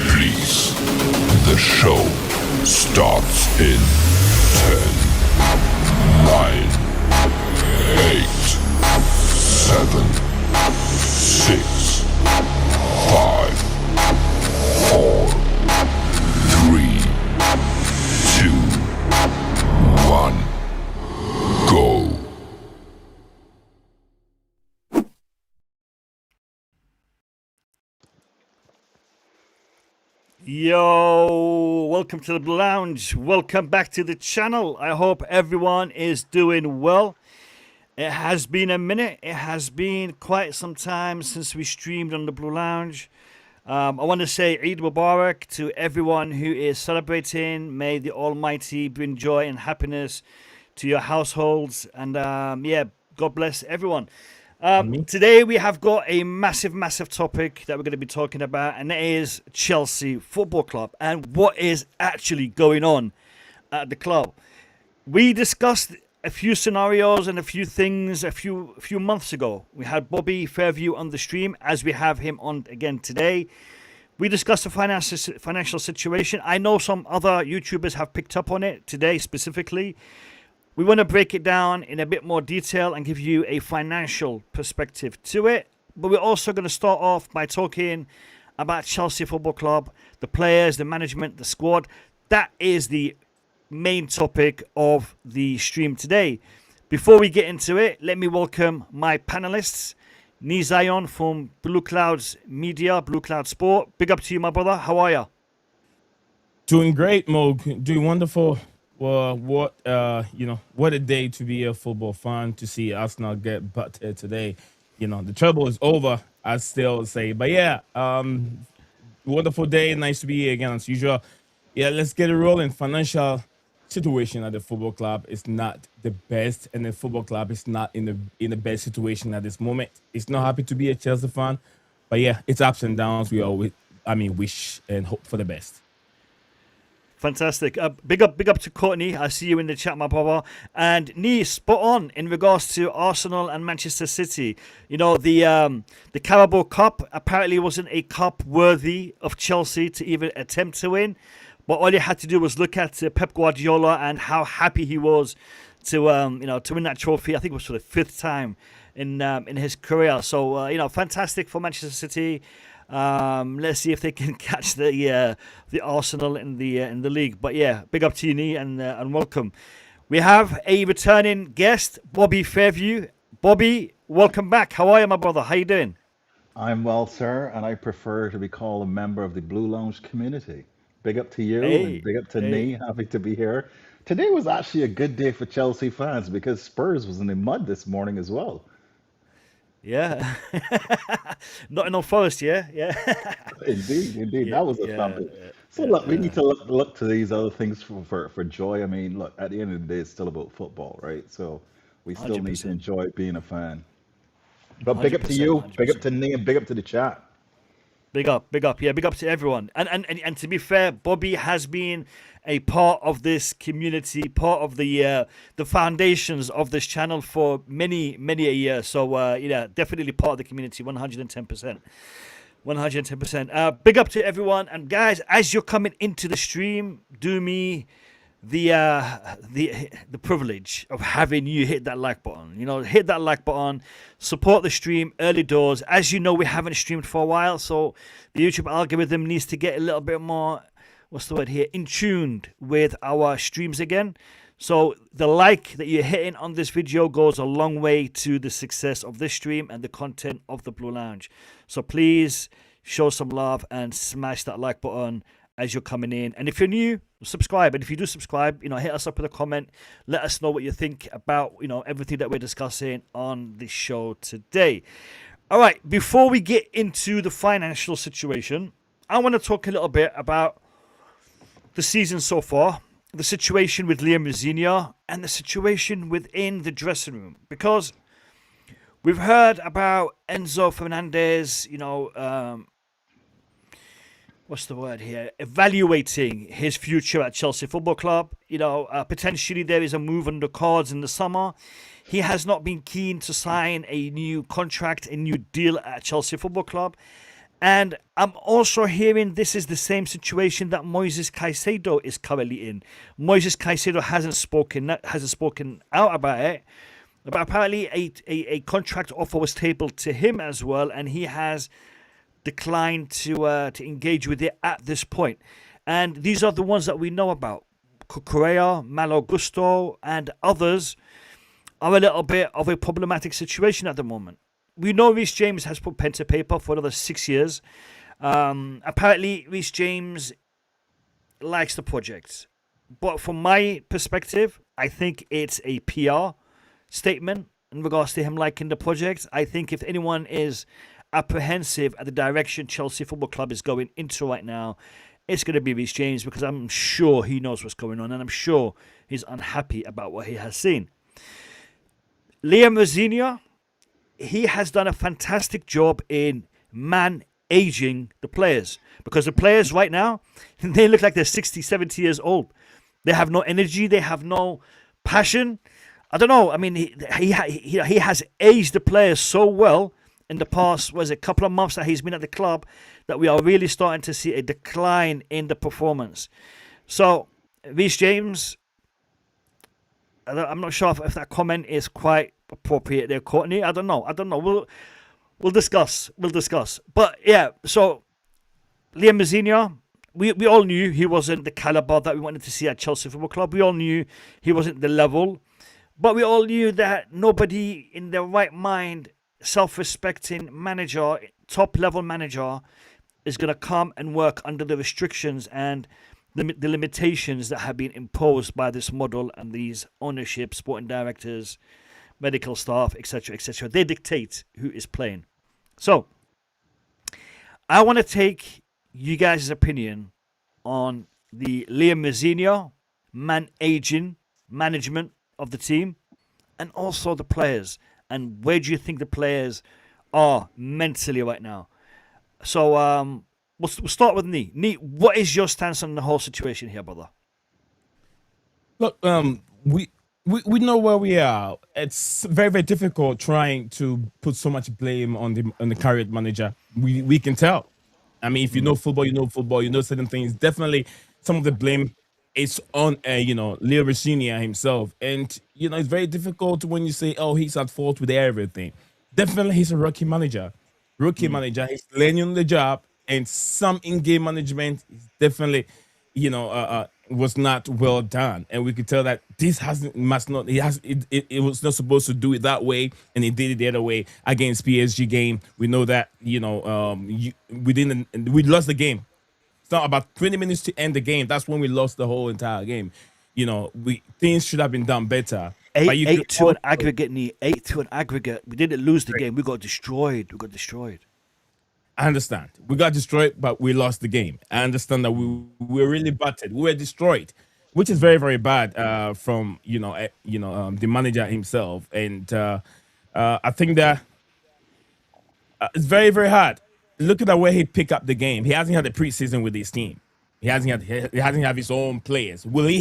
Please. The show starts in 10, 9, 8, 7, 6, 5, 4, 3, 2, 1, go. Yo, welcome to the Blue Lounge. Welcome back to the channel. I hope everyone is doing well. It has been a minute. It has been quite some time since we streamed on the Blue Lounge. I want to say Eid Mubarak to everyone who is celebrating. May the Almighty bring joy and happiness to your households. And God bless everyone. Today we have got a massive topic that we're going to be talking about, and that is Chelsea Football Club and what is actually going on at the club. We discussed a few scenarios and a few things a few months ago. We had Bobby Fairview on the stream, as we have him on again today. We discussed the financial situation. I know some other YouTubers have picked up on it today specifically. We want to break it down in a bit more detail and give you a financial perspective to it. But we're also going to start off by talking about Chelsea Football Club, the players, the management, the squad. That is the main topic of the stream today. Before we get into it, let me welcome my panelists. Nee Zion from Blue Clouds Media, Blue Cloud Sport. Big up to you, my brother. How are you? Doing great, Mo. Doing wonderful. Well, what a day to be a football fan, to see Arsenal get battered today. The trouble is over, I still say. But yeah, wonderful day. Nice to be here again as usual. Yeah, let's get it rolling. Financial situation at the football club is not the best, and the football club is not in the best situation at this moment. It's not happy to be a Chelsea fan, but yeah, it's ups and downs. We always, wish and hope for the best. Fantastic. Big up to Courtney. I see you in the chat, my brother. And Nee, spot on in regards to Arsenal and Manchester City. The Carabao Cup apparently wasn't a cup worthy of Chelsea to even attempt to win. But all you had to do was look at Pep Guardiola and how happy he was to win that trophy. I think it was for the fifth time in his career. So fantastic for Manchester City. Let's see if they can catch the Arsenal in the league. But yeah, big up to you, Nee, and welcome. We have a returning guest, Bobby Fairview. Bobby, welcome back. How are you, my brother? How you doing? I'm well, sir, and I prefer to be called a member of the Blue Lounge community. Big up to you and big up to Hey. Nee. Happy to be here. Today was actually a good day for Chelsea fans because Spurs was in the mud this morning as well. Yeah. Nottingham Forest, yeah? Indeed, Yeah, that was a yeah, thumping. So yeah, look, we yeah. need to look to these other things for joy. I mean, look, at the end of the day, it's still about football, right? So we still need to 100%. enjoy being a fan. But big up to 100%. you, big up 100%. to Nee, and big up to the chat. Big up, yeah, big up to everyone. And to be fair, Bobby has been a part of this community, part of the foundations of this channel for many a year. So definitely part of the community, 110%. 110%. Big up to everyone. And guys, as you're coming into the stream, do me the privilege of having you hit that like button. Hit that like button, support the stream early doors. As you know, we haven't streamed for a while, so the YouTube algorithm needs to get a little bit more, in tuned with our streams again. So the like that you're hitting on this video goes a long way to the success of this stream and the content of the Blue Lounge. So please show some love and smash that like button as you're coming in. And if you're new, subscribe. And if you do subscribe, hit us up with a comment. Let us know what you think about, everything that we're discussing on this show today. All right, before we get into the financial situation, I want to talk a little bit about the season so far, the situation with Liam Rosenior, and the situation within the dressing room. Because we've heard about Enzo Fernandez, evaluating his future at Chelsea Football Club. Potentially there is a move on the cards in the summer. He has not been keen to sign a new contract, a new deal at Chelsea Football Club. And I'm also hearing this is the same situation that Moises Caicedo is currently in. Moises Caicedo hasn't spoken out about it, but apparently a contract offer was tabled to him as well, and he has declined to engage with it at this point. And these are the ones that we know about. Correa, Malo Gusto, and others are a little bit of a problematic situation at the moment. We know Reece James has put pen to paper for another 6 years. Apparently, Reece James likes the project. But from my perspective, I think it's a PR statement in regards to him liking the project. I think if anyone is apprehensive at the direction Chelsea Football Club is going into right now, it's going to be Reece James, because I'm sure he knows what's going on and I'm sure he's unhappy about what he has seen. Liam Rosenior, he has done a fantastic job in aging the players, because the players right now, they look like they're 60, 70 years old. They have no energy. They have no passion. I don't know. I mean, he has aged the players so well in the past, was a couple of months that he's been at the club, that we are really starting to see a decline in the performance. So, Reece James, I'm not sure if that comment is quite appropriate there, Courtney. I don't know. We'll discuss. But yeah, so Liam Rosenior, we all knew he wasn't the caliber that we wanted to see at Chelsea Football Club. We all knew he wasn't the level. But we all knew that nobody in their right mind, self-respecting manager, top-level manager, is going to come and work under the restrictions and the limitations that have been imposed by this model and these ownership, sporting directors, medical staff, etc., etc. They dictate who is playing. So, I want to take you guys' opinion on the Liam Rosenior aging management of the team, and also the players. And where do you think the players are mentally right now? So we'll start with Nee. Nee, what is your stance on the whole situation here, brother? Look, we know where we are. It's very, very difficult trying to put so much blame on the current manager. We can tell. I mean, if you know football, you know football. You know certain things. Definitely, some of the blame is on Leo Rosenior himself, and it's very difficult when you say, "Oh, he's at fault with everything." Definitely, he's a rookie manager. Manager, he's learning on the job, and some in-game management is definitely, was not well done, and we could tell that this it was not supposed to do it that way, and he did it the other way against PSG game. We know that we lost the game. It's not about 20 minutes to end the game. That's when we lost the whole entire game. Things should have been done better. Eight to an aggregate, Nee. 8 to an aggregate. We didn't lose the game. We got destroyed. I understand. We got destroyed, but we lost the game. I understand that we were really battered. We were destroyed, which is very, very bad from the manager himself. And I think that it's very, very hard. Look at the way he picked up the game. He hasn't had a preseason with his team. He hasn't had his own players. Will he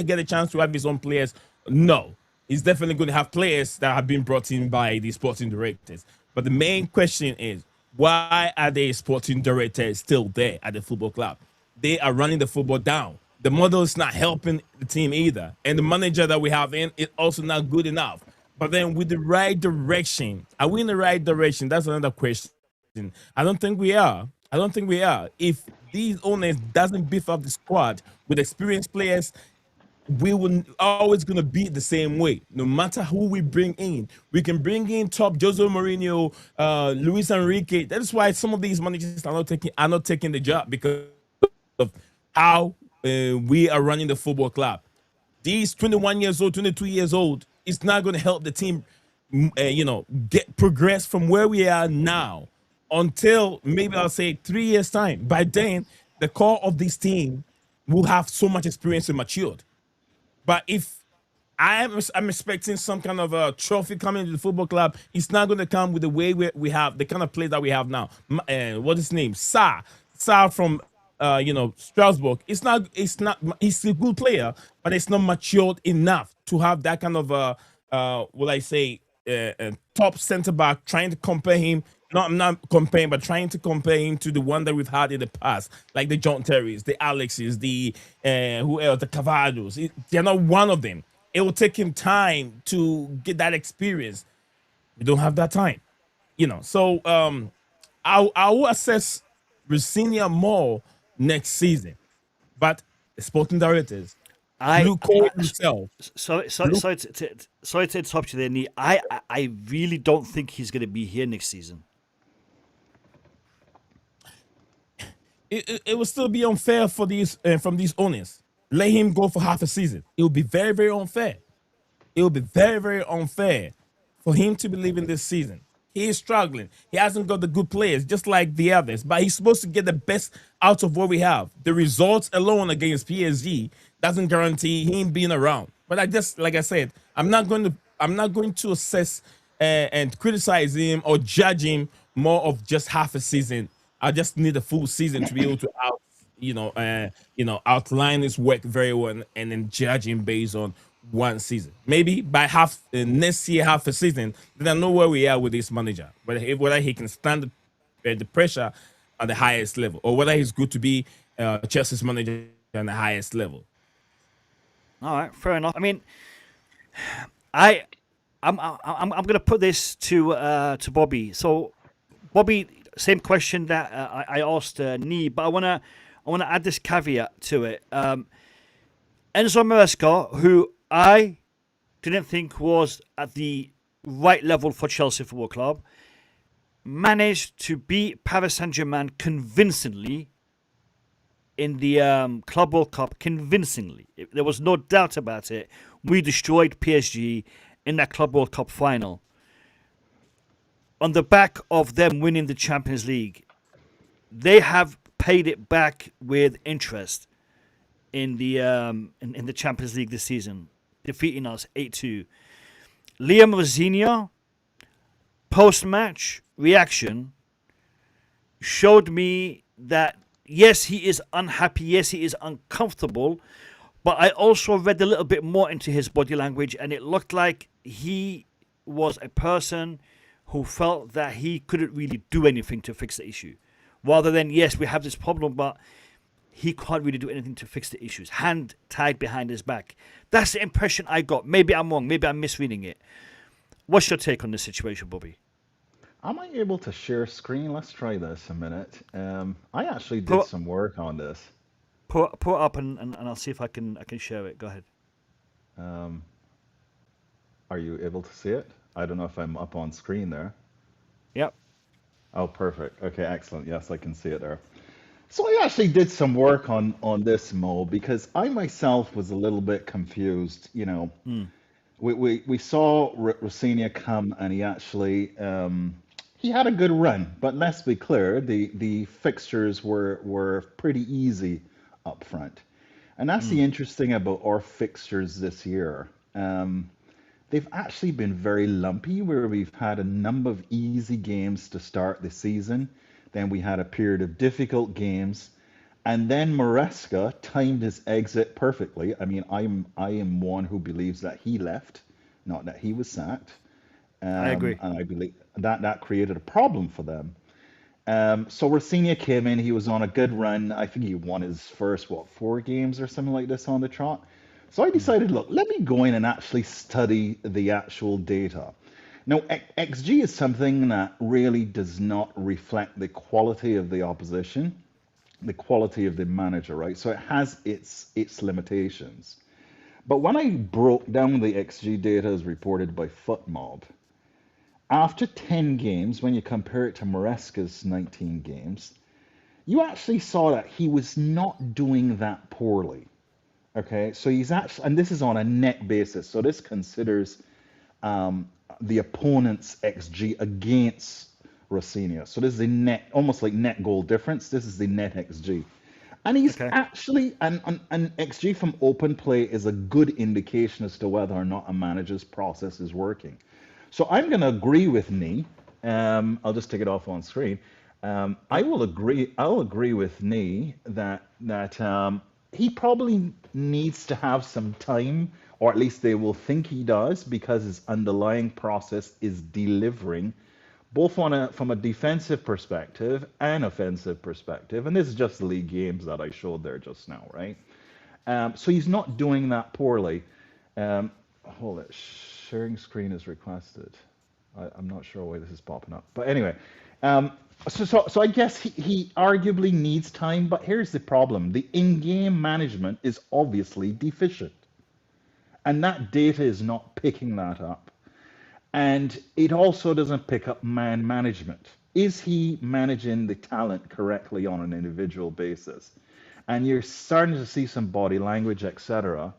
get a chance to have his own players? No. He's definitely going to have players that have been brought in by the sporting directors. But the main question is, why are the sporting directors still there at the football club? They are running the football down. The model is not helping the team either. And the manager that we have in is also not good enough. But then with the right direction, are we in the right direction? That's another question. I don't think we are. If these owners doesn't beef up the squad with experienced players, we will always going to be the same way. No matter who we bring in, we can bring in top Jose Mourinho, Luis Enrique. That's why some of these managers are not taking the job, because of how we are running the football club. These 21 years old, 22 years old, it's not going to help the team, get progress from where we are now until maybe I'll say 3 years time. By then, the core of this team will have so much experience and matured. But if I'm expecting some kind of a trophy coming to the football club, it's not going to come with the way we have the kind of play that we have now. What is his name? Sa from Strasbourg. He's a good player, but it's not matured enough to have that kind of top center back trying to compare him No, I'm not comparing, but trying to compare him to the one that we've had in the past, like the John Terrys, the Alexes, the who else, the Cavados. They're not one of them. It will take him time to get that experience. We don't have that time, So I will assess Rosenior more next season, but the sporting directors, I, Blue Cole I himself, Blue sorry to interrupt you there, Nee. I really don't think he's going to be here next season. it will still be unfair for these from these owners. Let him go for half a season. It will be very, very unfair. It will be very, very unfair for him to be leaving this season. He is struggling. He hasn't got the good players, just like the others. But he's supposed to get the best out of what we have. The results alone against PSG doesn't guarantee him being around. But I just, like I said, I'm not going to assess and criticize him or judge him more of just half a season. I just need a full season to be able to outline his work very well and then judge him based on one season. Maybe by next year, half a season, then I know where we are with this manager. But whether he can stand the pressure at the highest level, or whether he's good to be Chelsea's manager at the highest level. All right, fair enough. I mean, I I'm going to put this to Bobby. So, Bobby, same question that I asked Nee, but I wanna add this caveat to it. Enzo Maresca, who I didn't think was at the right level for Chelsea Football Club, managed to beat Paris Saint-Germain convincingly in the Club World Cup. Convincingly. There was no doubt about it. We destroyed PSG in that Club World Cup final. On the back of them winning the Champions League, they have paid it back with interest in the in the Champions League this season, defeating us 8-2. Liam Rosenior post-match reaction showed me that yes, he is unhappy, yes, he is uncomfortable, but I also read a little bit more into his body language, and it looked like he was a person who felt that he couldn't really do anything to fix the issue. Rather than, yes, we have this problem, but he can't really do anything to fix the issues. Hand tied behind his back. That's the impression I got. Maybe I'm wrong. Maybe I'm misreading it. What's your take on this situation, Bobby? Am I able to share screen? Let's try this a minute. I actually did Put, some work on this. put it up and I'll see if I can share it. Go ahead. Um, are you able to see it? I don't know if I'm up on screen there. Yep. Oh, perfect. Okay, excellent. Yes, I can see it there. So I actually did some work on this, Mo, because I myself was a little bit confused. Mm. We saw Rosenior come, and he actually he had a good run. But let's be clear, the fixtures were pretty easy up front, and that's the Mm. interesting about our fixtures this year. They've actually been very lumpy, where we've had a number of easy games to start the season. Then we had a period of difficult games. And then Maresca timed his exit perfectly. I mean, I am one who believes that he left, not that he was sacked. I agree. And I believe that created a problem for them. So Rosenior came in, he was on a good run. I think he won his first, 4 games or something like this on the trot. So I Mm. decided, look, let me go in and actually study the actual data. Now, XG is something that really does not reflect the quality of the opposition, the quality of the manager, right? So it has its limitations. But when I broke down the XG data as reported by FootMob, after 10 games, when you compare it to Maresca's 19 games, you actually saw that he was not doing that poorly. Okay, so he's actually, and this is on a net basis, so this considers um, the opponent's XG against Rosenior. So this is the net, almost like net goal difference. This is the net XG. And he's Okay. actually, and XG from open play is a good indication as to whether or not a manager's process is working. So I'm going to agree with Nee. I'll just take it off on screen. I Yep. will agree. I'll agree with Nee that he probably needs to have some time, or at least they will think he does, because his underlying process is delivering. both from a defensive perspective and offensive perspective. And this is just the league games that I showed there just now, right? So he's not doing that poorly. Hold it, sharing screen is requested. I'm not sure why this is popping up, but anyway. So I guess he arguably needs time, but here's the problem. The in-game management is obviously deficient. And that data is not picking that up. And it also doesn't pick up man management. Is he managing the talent correctly on an individual basis? And you're starting to see some body language, etc.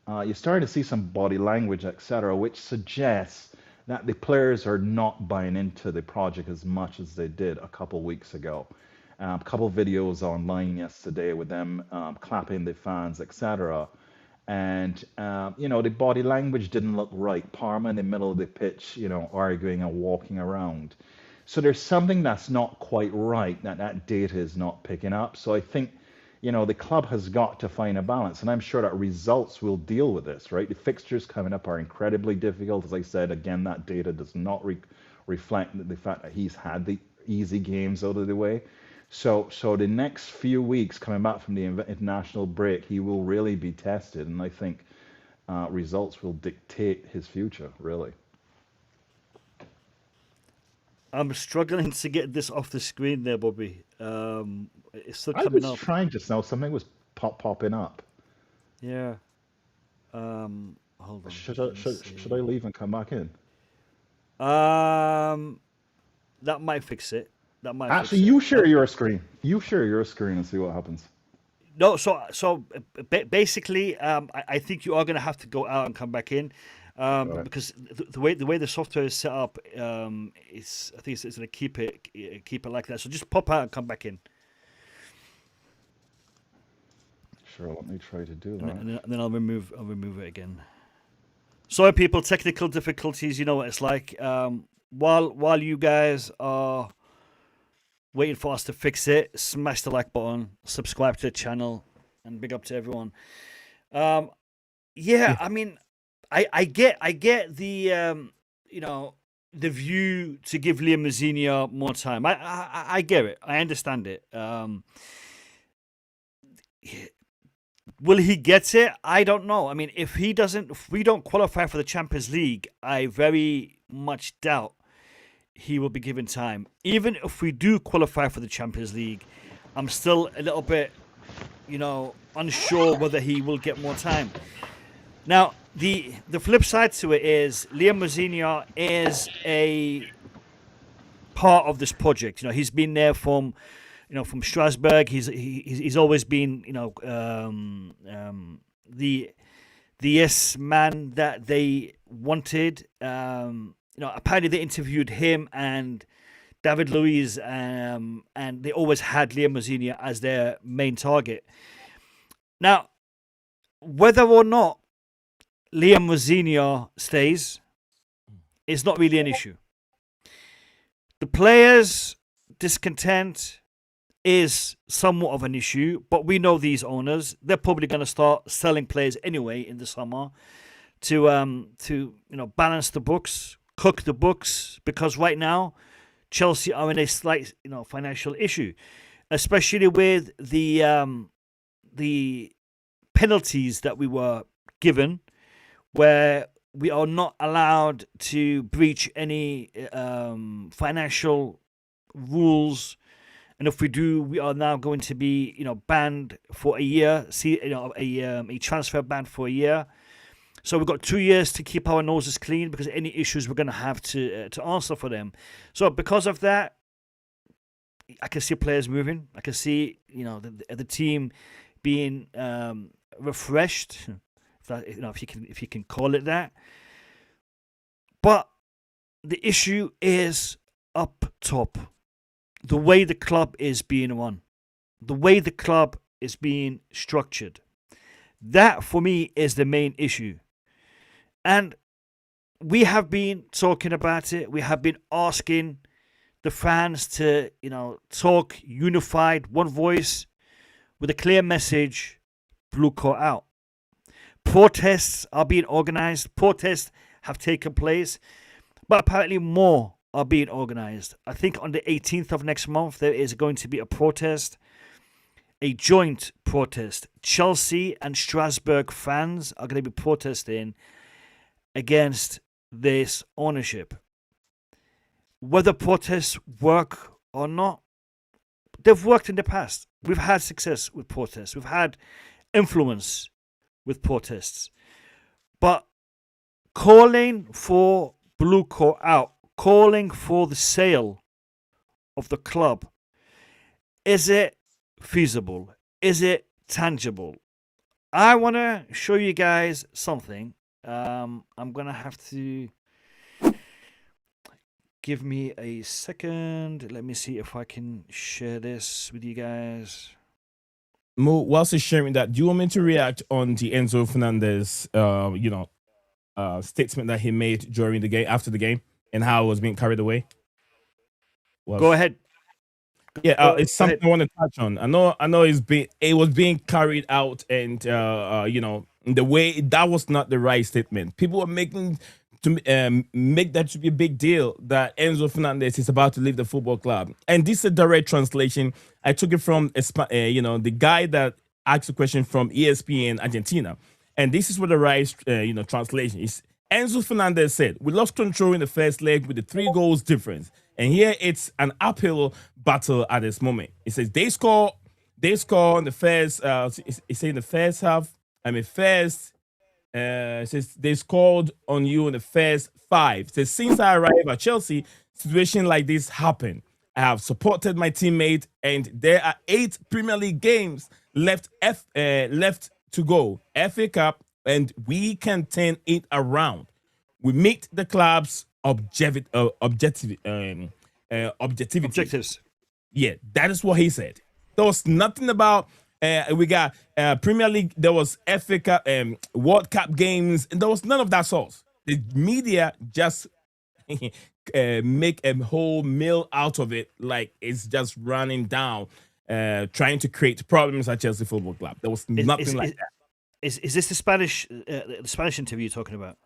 You're starting to see some body language, etc., which suggests that the players are not buying into the project as much as they did a couple weeks ago. A couple videos online yesterday with them clapping the fans, etc. And the body language didn't look right. Parma in the middle of the pitch, arguing and walking around. So there's something that's not quite right that data is not picking up. So I think, the club has got to find a balance, and I'm sure that results will deal with this, right? The fixtures coming up are incredibly difficult. As I said, again, that data does not reflect the fact that he's had the easy games out of the way. So the next few weeks coming back from the international break, he will really be tested, and I think results will dictate his future, really. I'm struggling to get this off the screen there, Bobby. It's still I coming was up. trying just now. Something was popping up. Yeah. Hold on. Should I leave and come back in? That might fix it. That might Actually, fix you it. share your screen. You share your screen and see what happens. No, so basically, I think you are going to have to go out and come back in, Right. because the way the software is set up, I think it's going to keep it like that. So just pop out and come back in, Sure, let me try to do and, that. and then I'll remove it again. Sorry, people, technical difficulties. You know what it's like. While you guys are waiting for us to fix it, smash the like button, subscribe to the channel, and big up to everyone. Yeah, I mean, I get the the view to give Liam Rosenior more time. I get it. I understand it. Will he get it? I don't know. I mean, if we don't qualify for the Champions League, I very much doubt he will be given time. Even if we do qualify for the Champions League, I'm still a little bit, unsure whether he will get more time. Now, the flip side to it is Liam Rosenior is a part of this project. He's been there from Strasbourg. He's always been, the yes man that they wanted. Apparently they interviewed him and David Luiz, and they always had Liam Rosenior as their main target. Now, whether or not Liam Rosenior stays is not really an issue. The players' discontent is somewhat of an issue, but we know these owners, they're probably going to start selling players anyway in the summer to balance the books, cook the books, because right now Chelsea are in a slight financial issue, especially with the penalties that we were given, where we are not allowed to breach any financial rules. And if we do, we are now going to be, banned for a year. A transfer ban for a year. So we've got 2 years to keep our noses clean, because any issues we're going to have to answer for them. So because of that, I can see players moving. I can see the team being refreshed, if you can call it that. But the issue is up top. The way the club is being run, the way the club is being structured. That, for me, is the main issue. And we have been talking about it. We have been asking the fans to, talk unified, one voice, with a clear message: blue coat out. Protests are being organized. Protests have taken place. But apparently more are being organized. I think on the 18th of next month, there is going to be a protest, a joint protest. Chelsea and Strasbourg fans are going to be protesting against this ownership. Whether protests work or not, they've worked in the past. We've had success with protests. We've had influence with protests. But calling for Blue Coat out, calling for the sale of the club, is it feasible? Is it tangible? I want to show you guys something. I'm going to have to give me a second. Let me see if I can share this with you guys. Mo, whilst he's sharing that, do you want me to react on the Enzo Fernandez, statement that he made during the game, after the game, and how it was being carried away? Go ahead. Yeah, it's something I want to touch on. I know it was being carried out, and the way that was not the right statement. People were making to make that to be a big deal that Enzo Fernandez is about to leave the football club, and this is a direct translation. I took it from the guy that asked the question from ESPN Argentina, and this is what the right translation is. Enzo Fernandez said, "We lost control in the first leg with the 3 goals difference. And here it's an uphill battle at this moment." It says they score in the first, it's in the first half. It says they scored on you in the first 5. It says, "Since I arrived at Chelsea, situation like this happened. I have supported my teammate, and there are 8 Premier League games left to go. FA Cup, and we can turn it around. We meet the club's objectivity." Objectives. Yeah, that is what he said. There was nothing about we got Premier League. There was FA Cup, World Cup games, and there was none of that sort. The media just make a whole meal out of it, like it's just running down, trying to create problems at Chelsea Football Club. There was nothing like that. Is this the Spanish interview you're talking about?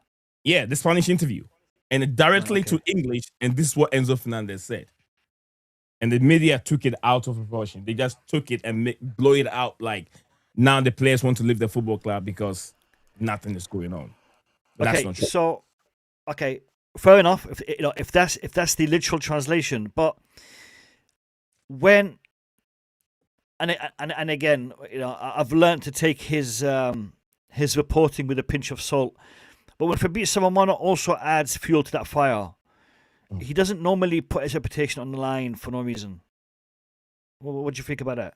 Yeah, the Spanish interview, and directly to English, and this is what Enzo Fernandez said. And the media took it out of proportion. They just took it and blow it out like now the players want to leave the football club because nothing is going on. But that's not true. So, fair enough. If that's the literal translation, but when and again, I've learned to take his reporting with a pinch of salt. But when Fabrizio Romano also adds fuel to that fire, he doesn't normally put his reputation on the line for no reason. What do you think about that?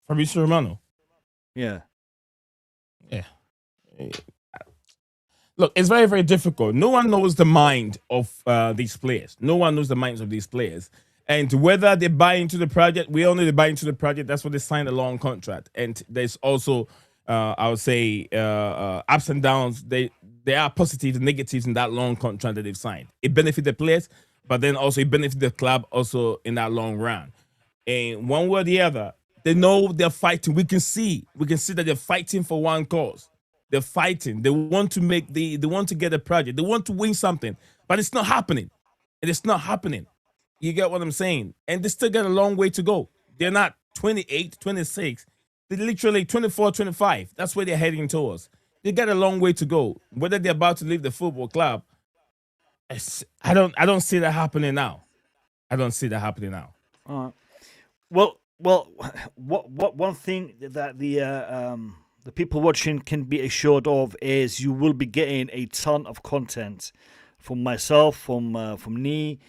Fabrizio Romano? Yeah. Look, it's very, very difficult. No one knows the mind of these players. No one knows the minds of these players. And whether they buy into the project, we all know they buy into the project. That's what they signed a long contract. And there's also, I would say, ups and downs. There are positives and negatives in that long contract that they've signed. It benefits the players, but then also it benefits the club also in that long run. And one way or the other, they know they're fighting. We can see that they're fighting for one cause. They're fighting. They want to get a project. They want to win something, but it's not happening. And it's not happening. You get what I'm saying? And they still got a long way to go. They're not 28, 26. They're literally 24, 25. That's where they're heading towards. They got a long way to go. Whether they're about to leave the football club, I don't see that happening now. I don't see that happening now. All right. Well, what one thing that the people watching can be assured of is you will be getting a ton of content from myself, from Nee.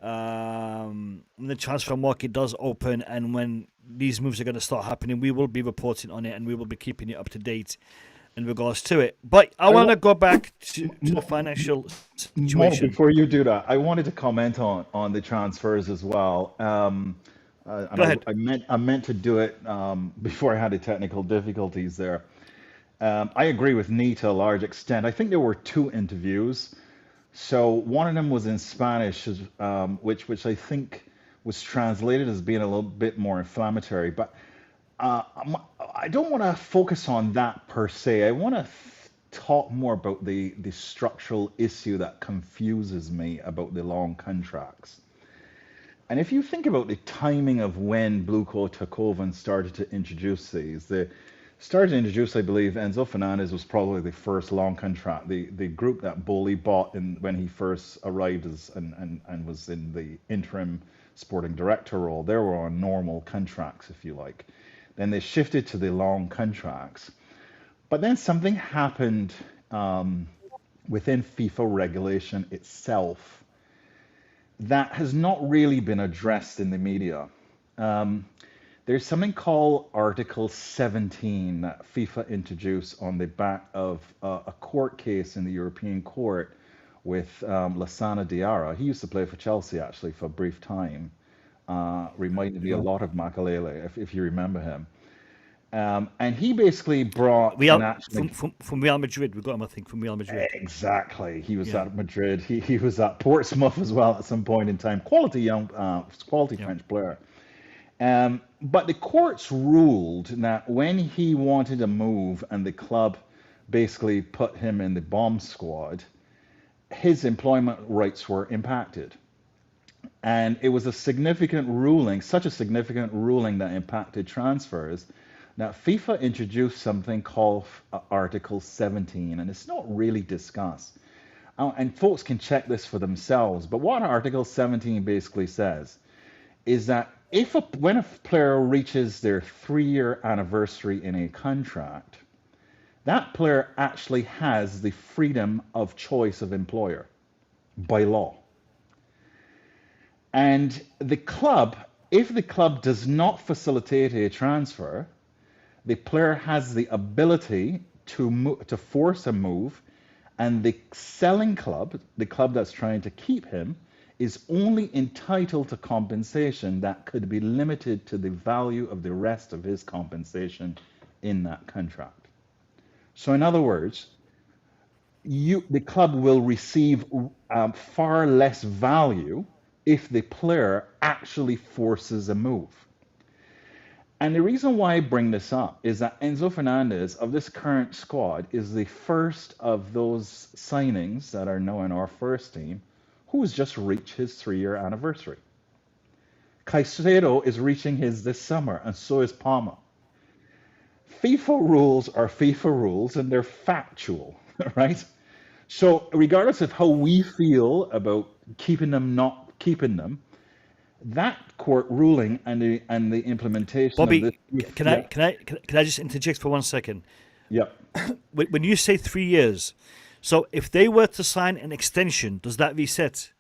When the transfer market does open and when these moves are going to start happening, we will be reporting on it and we will be keeping you up to date in regards to it. But I want to go back to the financial situation. Before you do that, I wanted to comment on the transfers as well. Go ahead. I meant to do it before I had the technical difficulties there. I agree with Nee to a large extent. I think there were 2 interviews. So one of them was in Spanish, which I think was translated as being a little bit more inflammatory. But I don't want to focus on that per se. I want to talk more about the structural issue that confuses me about the long contracts. And if you think about the timing of when Blueco took over and started to introduce these, they started to introduce, I believe, Enzo Fernandez was probably the first long contract. The group that Bowley bought when he first arrived and was in the interim sporting director role, they were on normal contracts, if you like. Then they shifted to the long contracts. But then something happened within FIFA regulation itself that has not really been addressed in the media. There's something called Article 17 that FIFA introduced on the back of a court case in the European Court with Lassana Diarra. He used to play for Chelsea, actually, for a brief time. Reminded me a lot of Makalele, if you remember him. And he basically brought Real, an actual... from Real Madrid. We got him, I think, from Real Madrid. Exactly. He was Yeah. at Madrid. He was at Portsmouth as well at some point in time. Quality French player. But the courts ruled that when he wanted a move and the club basically put him in the bomb squad, his employment rights were impacted. And it was a significant ruling, such a significant ruling that impacted transfers, that FIFA introduced something called Article 17, and it's not really discussed. And folks can check this for themselves. But what Article 17 basically says is that when a player reaches their 3-year anniversary in a contract, that player actually has the freedom of choice of employer by law. And the club, if the club does not facilitate a transfer, the player has the ability to force a move, and the selling club, the club that's trying to keep him, is only entitled to compensation that could be limited to the value of the rest of his compensation in that contract. So in other words, the club will receive far less value if the player actually forces a move. And the reason why I bring this up is that Enzo Fernandez of this current squad is the first of those signings that are now in our first team who has just reached his 3-year anniversary. Caicedo is reaching his this summer, and so is Palma. FIFA rules are FIFA rules, and they're factual, right? So regardless of how we feel about keeping them, not keeping them, that court ruling and the implementation Bobby, of this... can I just interject for 1 second? Yeah. When you say 3 years, so if they were to sign an extension, does that reset?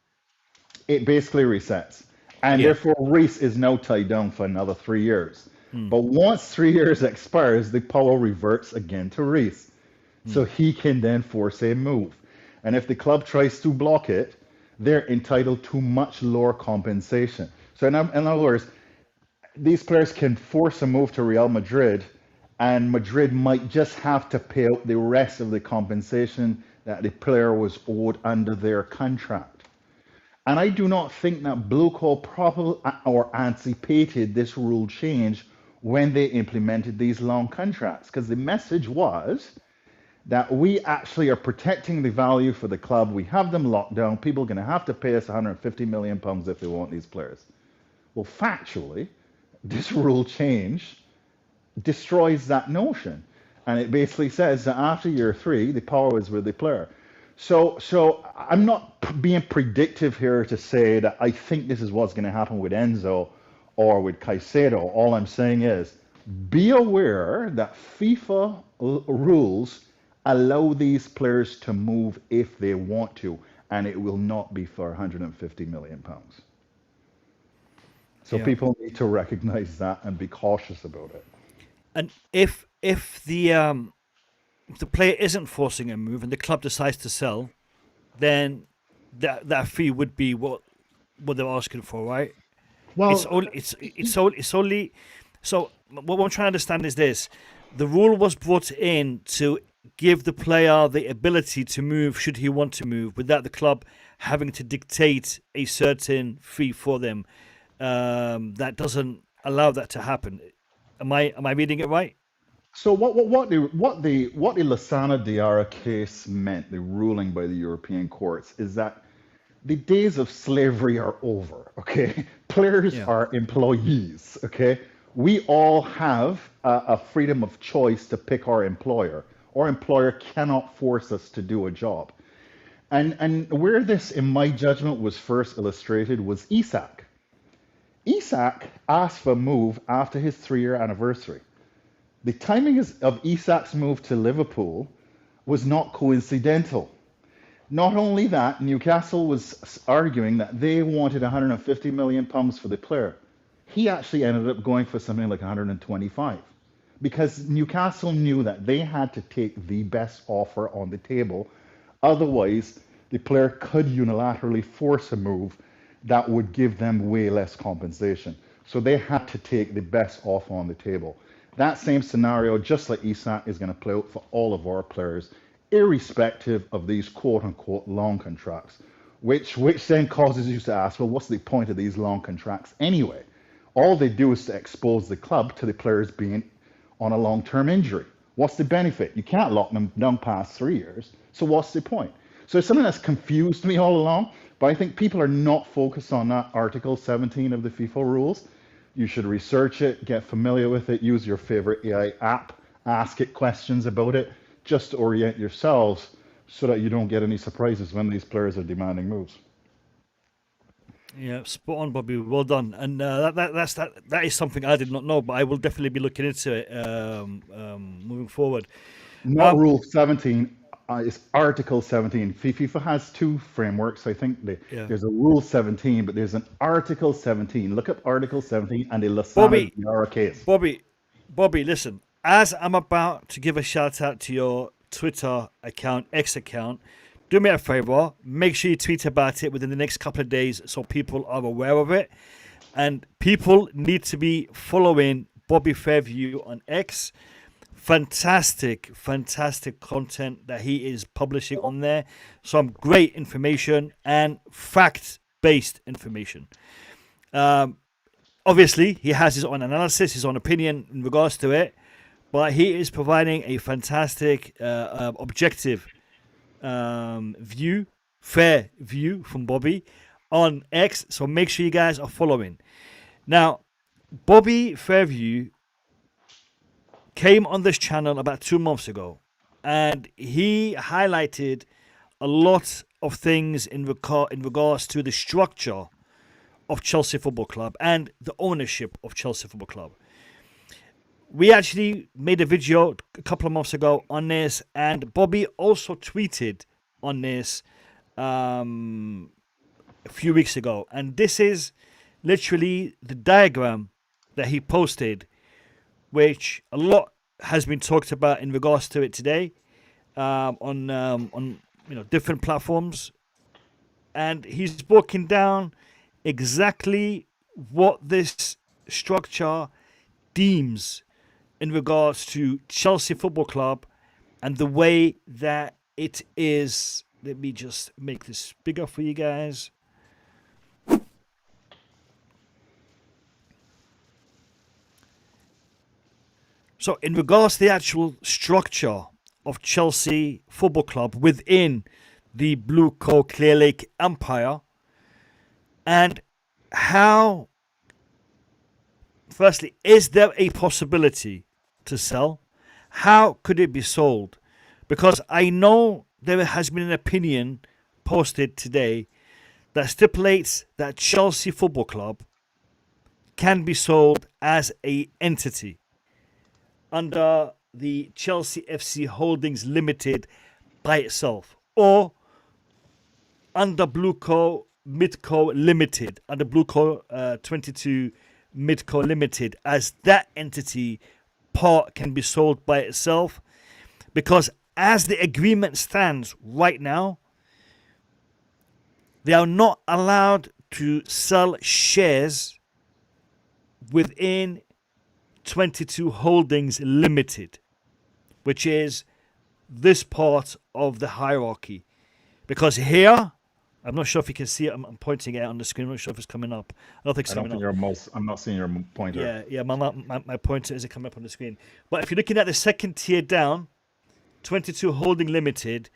It basically resets. And therefore, Reese is now tied down for another 3 years. But once 3 years expires, the power reverts again to Reese. So he can then force a move. And if the club tries to block it, they're entitled to much lower compensation. So in other words, these players can force a move to Real Madrid, and Madrid might just have to pay out the rest of the compensation that the player was owed under their contract. And I do not think that Blueco properly or anticipated this rule change when they implemented these long contracts, because the message was that we actually are protecting the value for the club. We have them locked down. People are going to have to pay us £150 million if they want these players. Well, factually, this rule change destroys that notion. And it basically says that after year 3, the power is with the player. So I'm not being predictive here to say that I think this is what's going to happen with Enzo or with Caicedo. All I'm saying is be aware that FIFA rules allow these players to move if they want to, and it will not be for £150 million. So people need to recognize that and be cautious about it. And if the player isn't forcing a move and the club decides to sell, then that fee would be what they're asking for, right? Well, it's only. So what I'm trying to understand is this: the rule was brought in to give the player the ability to move should he want to move, without the club having to dictate a certain fee for them. That doesn't allow that to happen. Am I reading it right? So what the Lasana Diarra case meant, the ruling by the European courts, is that the days of slavery are over. Okay, players Yeah. are employees. Okay, we all have a freedom of choice to pick our employer. Our employer cannot force us to do a job. And where this, in my judgment, was first illustrated was Isak. Isak asked for a move after his 3-year anniversary. The timing of Isak's move to Liverpool was not coincidental. Not only that, Newcastle was arguing that they wanted £150 million for the player. He actually ended up going for something like 125 because Newcastle knew that they had to take the best offer on the table. Otherwise, the player could unilaterally force a move that would give them way less compensation. So they had to take the best offer on the table. That same scenario, just like Isak, is going to play out for all of our players, irrespective of these quote unquote long contracts, which then causes you to ask, well, what's the point of these long contracts anyway? All they do is to expose the club to the players being on a long-term injury. What's the benefit? You can't lock them down past 3 years. So what's the point? So it's something that's confused me all along, but I think people are not focused on that Article 17 of the FIFA rules. You should research it, get familiar with it, use your favorite AI app, ask it questions about it, just to orient yourselves so that you don't get any surprises when these players are demanding moves. Yeah, spot on, Bobby. Well done. And that is something I did not know, but I will definitely be looking into it moving forward. Not Um, Rule 17, it's Article 17. FIFA has two frameworks. I think yeah, there's a Rule 17, but there's an Article 17. Look up Article 17 and the Lasana Bobby, Diarra case. Bobby, listen. As I'm about to give a shout out to your Twitter account, X account, do me a favor. Make sure you tweet about it within the next couple of days so people are aware of it. And people need to be following Bobby Fairview on X. Fantastic content that he is publishing on there. Some great information and fact-based information. Obviously, he has his own analysis, his own opinion in regards to it, but he is providing a fantastic, objective view, fair view from Bobby on X. So make sure you guys are following. Now, Bobby Fairview came on this channel about 2 months ago, and he highlighted a lot of things in regards to the structure of Chelsea Football Club and the ownership of Chelsea Football Club. We actually made a video a couple of months ago on this, and Bobby also tweeted on this a few weeks ago. And this is literally the diagram that he posted, which a lot has been talked about in regards to it today on different platforms, and he's broken down exactly what this structure deems in regards to Chelsea Football Club and the way that it is. Let me just make this bigger for you guys. So, in regards to the actual structure of Chelsea Football Club within the Blue Coat Clear Lake Empire, and how, firstly, is there a possibility to sell? How could it be sold? Because I know there has been an opinion posted today that stipulates that Chelsea Football Club can be sold as a entity under the Chelsea FC Holdings Limited by itself, or under Blueco Midco Limited, under Blueco 22 Midco Limited, as that entity part can be sold by itself. Because as the agreement stands right now, they are not allowed to sell shares within 22 Holdings Limited, which is this part of the hierarchy. Because here I'm not sure if you can see it. I'm pointing it out on the screen. I'm not sure if it's coming up. I don't think it's I don't coming think up. your mouse. I'm not seeing your pointer. Yeah. My pointer isn't coming up on the screen. But if you're looking at the second tier down, 22 Holding Limited,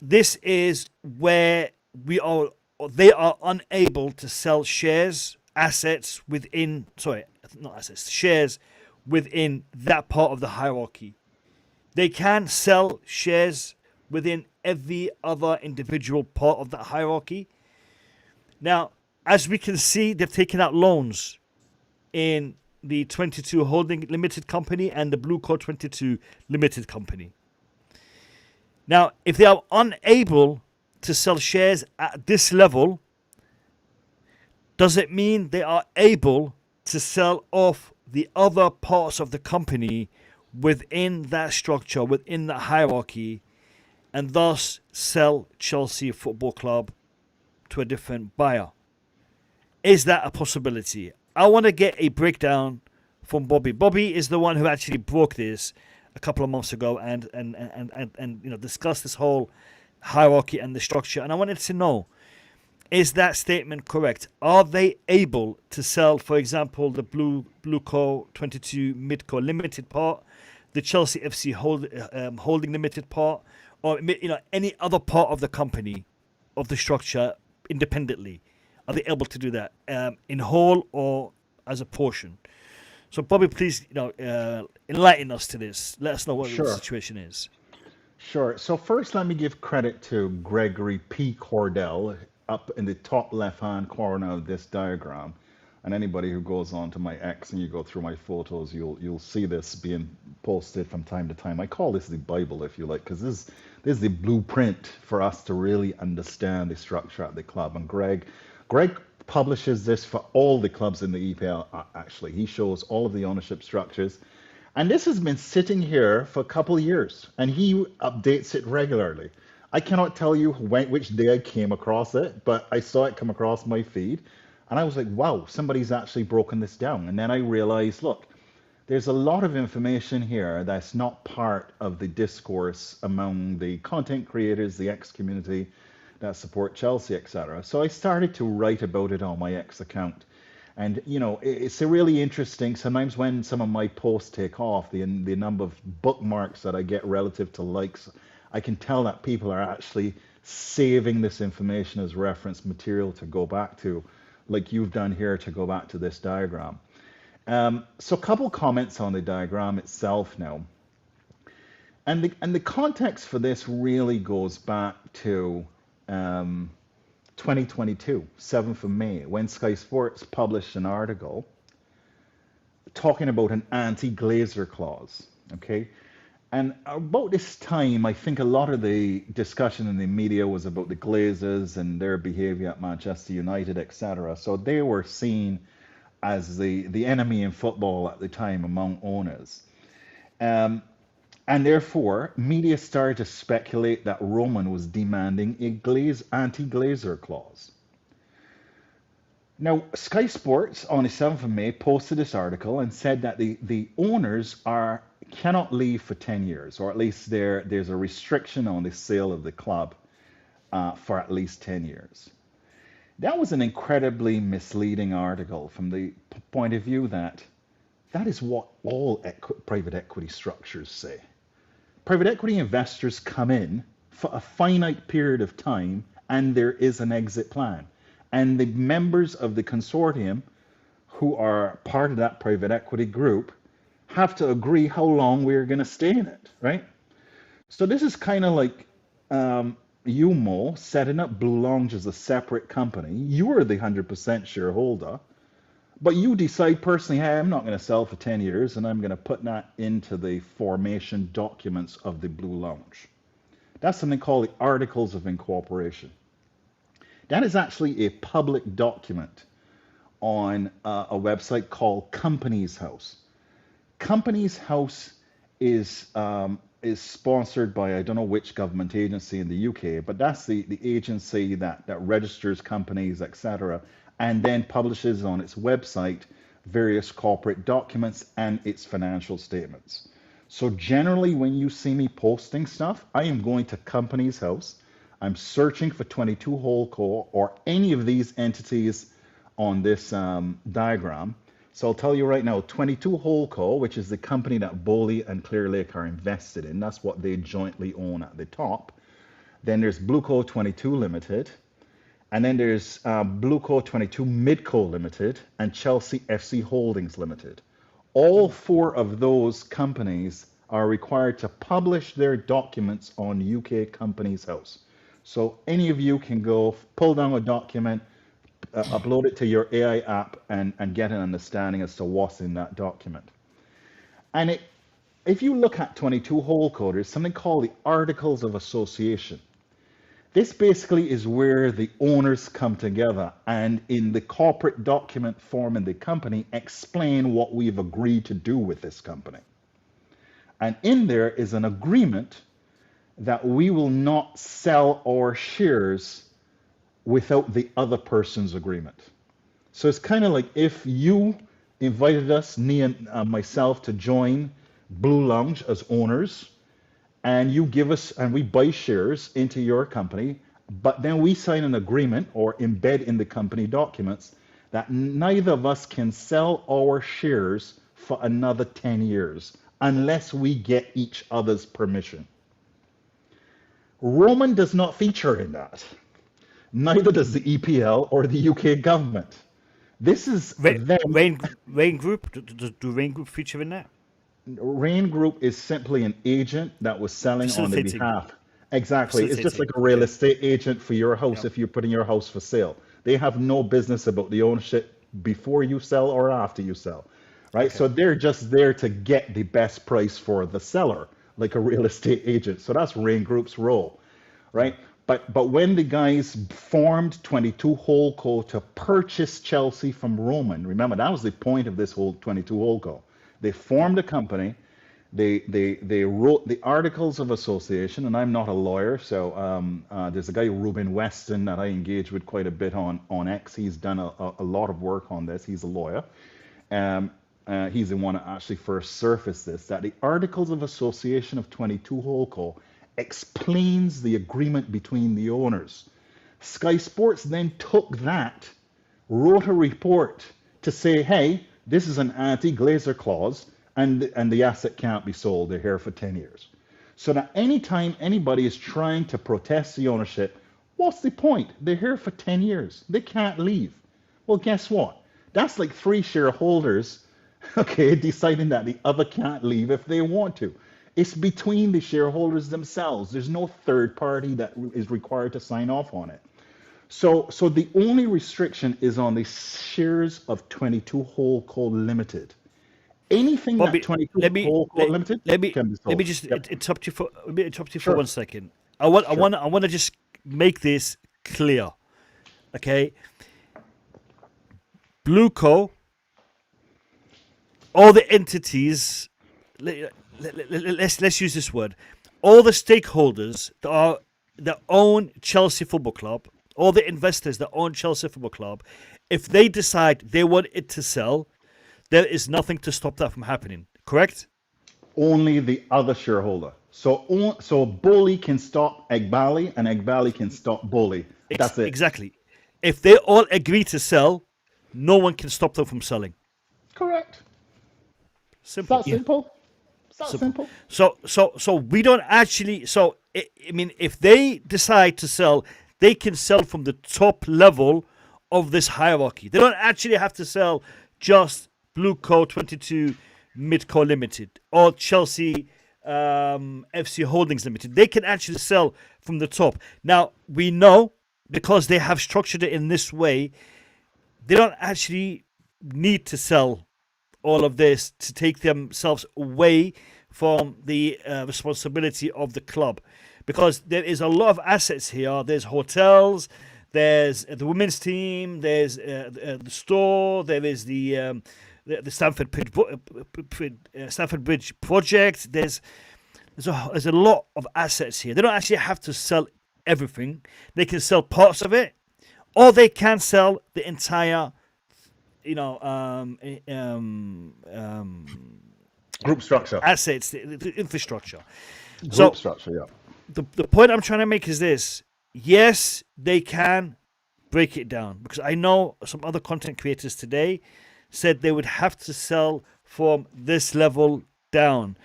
this is where we are. They are unable to sell shares, assets within. Sorry, not assets. Shares within that part of the hierarchy. They can sell shares within every other individual part of that hierarchy. Now, as we can see, they've taken out loans in the 22 Holding Limited Company and the Blue Core 22 Limited Company. Now, if they are unable to sell shares at this level, does it mean they are able to sell off the other parts of the company within that structure, within that hierarchy, and thus sell Chelsea Football Club to a different buyer? Is that a possibility? I want to get a breakdown from Bobby. Bobby is the one who actually broke this a couple of months ago and discussed this whole hierarchy and the structure. And I wanted to know, is that statement correct? Are they able to sell, for example, the Blue Co 22 Midco Limited part, the Chelsea FC Holding Limited part, or any other part of the company, of the structure independently? Are they able to do that in whole or as a portion? So, Bobby, please, enlighten us to this. Let us know what the Sure, situation is. sure. So first, let me give credit to Gregory P. Cordell up in the top left-hand corner of this diagram. And anybody who goes on to my X and you go through my photos, you'll see this being posted from time to time. I call this the Bible, if you like, because this is the blueprint for us to really understand the structure at the club. And Greg publishes this for all the clubs in the EPL. Actually, he shows all of the ownership structures, and this has been sitting here for a couple of years, and he updates it regularly. I cannot tell you which day I came across it, but I saw it come across my feed, and I was like, wow, somebody's actually broken this down. And then I realized, look, there's a lot of information here that's not part of the discourse among the content creators, the X community that support Chelsea, etc. So I started to write about it on my X account. And it's a really interesting. Sometimes when some of my posts take off, the number of bookmarks that I get relative to likes, I can tell that people are actually saving this information as reference material to go back to, like you've done here to go back to this diagram. So a couple comments on the diagram itself now. And the context for this really goes back to 2022, 7th of May, when Sky Sports published an article talking about an anti-Glazer clause, okay? And about this time, I think a lot of the discussion in the media was about the Glazers and their behavior at Manchester United, etc. So they were seen as the enemy in football at the time among owners. And therefore, media started to speculate that Roman was demanding a anti-Glazer clause. Now, Sky Sports on the 7th of May posted this article and said that the owners cannot leave for 10 years, or at least there's a restriction on the sale of the club for at least 10 years. That was an incredibly misleading article from the point of view that is what all private equity structures say. Private equity investors come in for a finite period of time and there is an exit plan. And the members of the consortium who are part of that private equity group have to agree how long we're going to stay in it, right? So this is kind of like you, Mo, setting up Blue Lounge as a separate company. You are the 100% shareholder, but you decide personally, hey, I'm not going to sell for 10 years, and I'm going to put that into the formation documents of the Blue Lounge. That's something called the Articles of Incorporation. That is actually a public document on a website called Companies House. Companies House is sponsored by, I don't know which government agency in the UK, but that's the agency that registers companies, etc., and then publishes on its website various corporate documents and its financial statements. So generally, when you see me posting stuff, I am going to Companies House. I'm searching for 22 Holdco or any of these entities on this diagram. So I'll tell you right now, 22 Holdco, which is the company that Bowley and Clear Lake are invested in, that's what they jointly own at the top. Then there's Blueco 22 Limited, and then there's Blueco 22 Midco Limited and Chelsea FC Holdings Limited. All four of those companies are required to publish their documents on UK Companies House. So any of you can go pull down a document, upload it to your AI app, and get an understanding as to what's in that document. And if you look at 22 Holdco, there's something called the Articles of Association. This basically is where the owners come together and in the corporate document form in the company explain what we've agreed to do with this company. And in there is an agreement that we will not sell our shares without the other person's agreement. So it's kind of like if you invited us, me and myself, to join Blue Lounge as owners, and you give us, and we buy shares into your company, but then we sign an agreement or embed in the company documents that neither of us can sell our shares for another 10 years unless we get each other's permission. Roman does not feature in that. Neither does the EPL or the UK government. This is them. Rain Group? Do Rain Group feature in that? Rain Group is simply an agent that was selling on the behalf. Exactly. It's just like a real estate agent for your house if you're putting your house for sale. They have no business about the ownership before you sell or after you sell, right? Okay. So they're just there to get the best price for the seller, like a real estate agent. So that's Rain Group's role, right? But when the guys formed 22 Holdco to purchase Chelsea from Roman, remember that was the point of this whole 22 Holdco. They formed a company. They wrote the Articles of Association, and I'm not a lawyer, so there's a guy, Ruben Weston, that I engage with quite a bit on X. He's done a lot of work on this. He's a lawyer. He's the one that actually first surfaced this, that the Articles of Association of 22 Holdco explains the agreement between the owners. Sky Sports then took that, wrote a report to say, hey, this is an anti-Glazer clause, and the asset can't be sold. They're here for 10 years. So that anytime anybody is trying to protest the ownership, what's the point? They're here for 10 years. They can't leave. Well, guess what? That's like 3 shareholders, okay, deciding that the other can't leave if they want to. It's between the shareholders themselves. There's no third party that is required to sign off on it. So the only restriction is on the shares of 22 Holdco Limited. Anything Bobby, that 22 Holdco Limited can be sold. Let me just interrupt you for 1 second. I want to just make this clear, okay? Blueco, all the entities. Let's use this word. All the stakeholders that own Chelsea Football Club, all the investors that own Chelsea Football Club, if they decide they want it to sell, there is nothing to stop that from happening. Correct? Only the other shareholder. So Bowley can stop Egbali, and Egbali can stop Bowley. That's it. Exactly. If they all agree to sell, no one can stop them from selling. Correct. Simple. It's that simple. It's that simple. So we don't actually. So I mean, if they decide to sell, they can sell from the top level of this hierarchy. They don't actually have to sell just Blueco 22 Midco Limited or Chelsea FC Holdings Limited. They can actually sell from the top. Now, we know, because they have structured it in this way, they don't actually need to sell all of this to take themselves away from the responsibility of the club, because there is a lot of assets here. There's hotels, there's the women's team, there's the store, there is the Stamford Bridge project. There's a lot of assets here. They don't actually have to sell everything. They can sell parts of it, or they can sell the entire, group structure, assets, the infrastructure. Group structure, yeah. The point I'm trying to make is this: yes, they can break it down because I know some other content creators today said they would have to sell from this level down,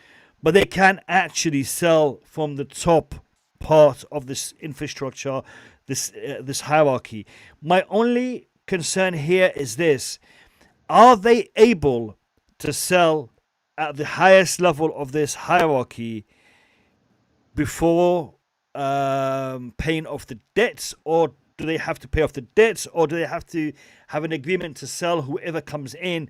but they can actually sell from the top part of this infrastructure, this hierarchy. My only concern here is this: are they able to sell at the highest level of this hierarchy before paying off the debts, or do they have to pay off the debts, or do they have to have an agreement to sell whoever comes in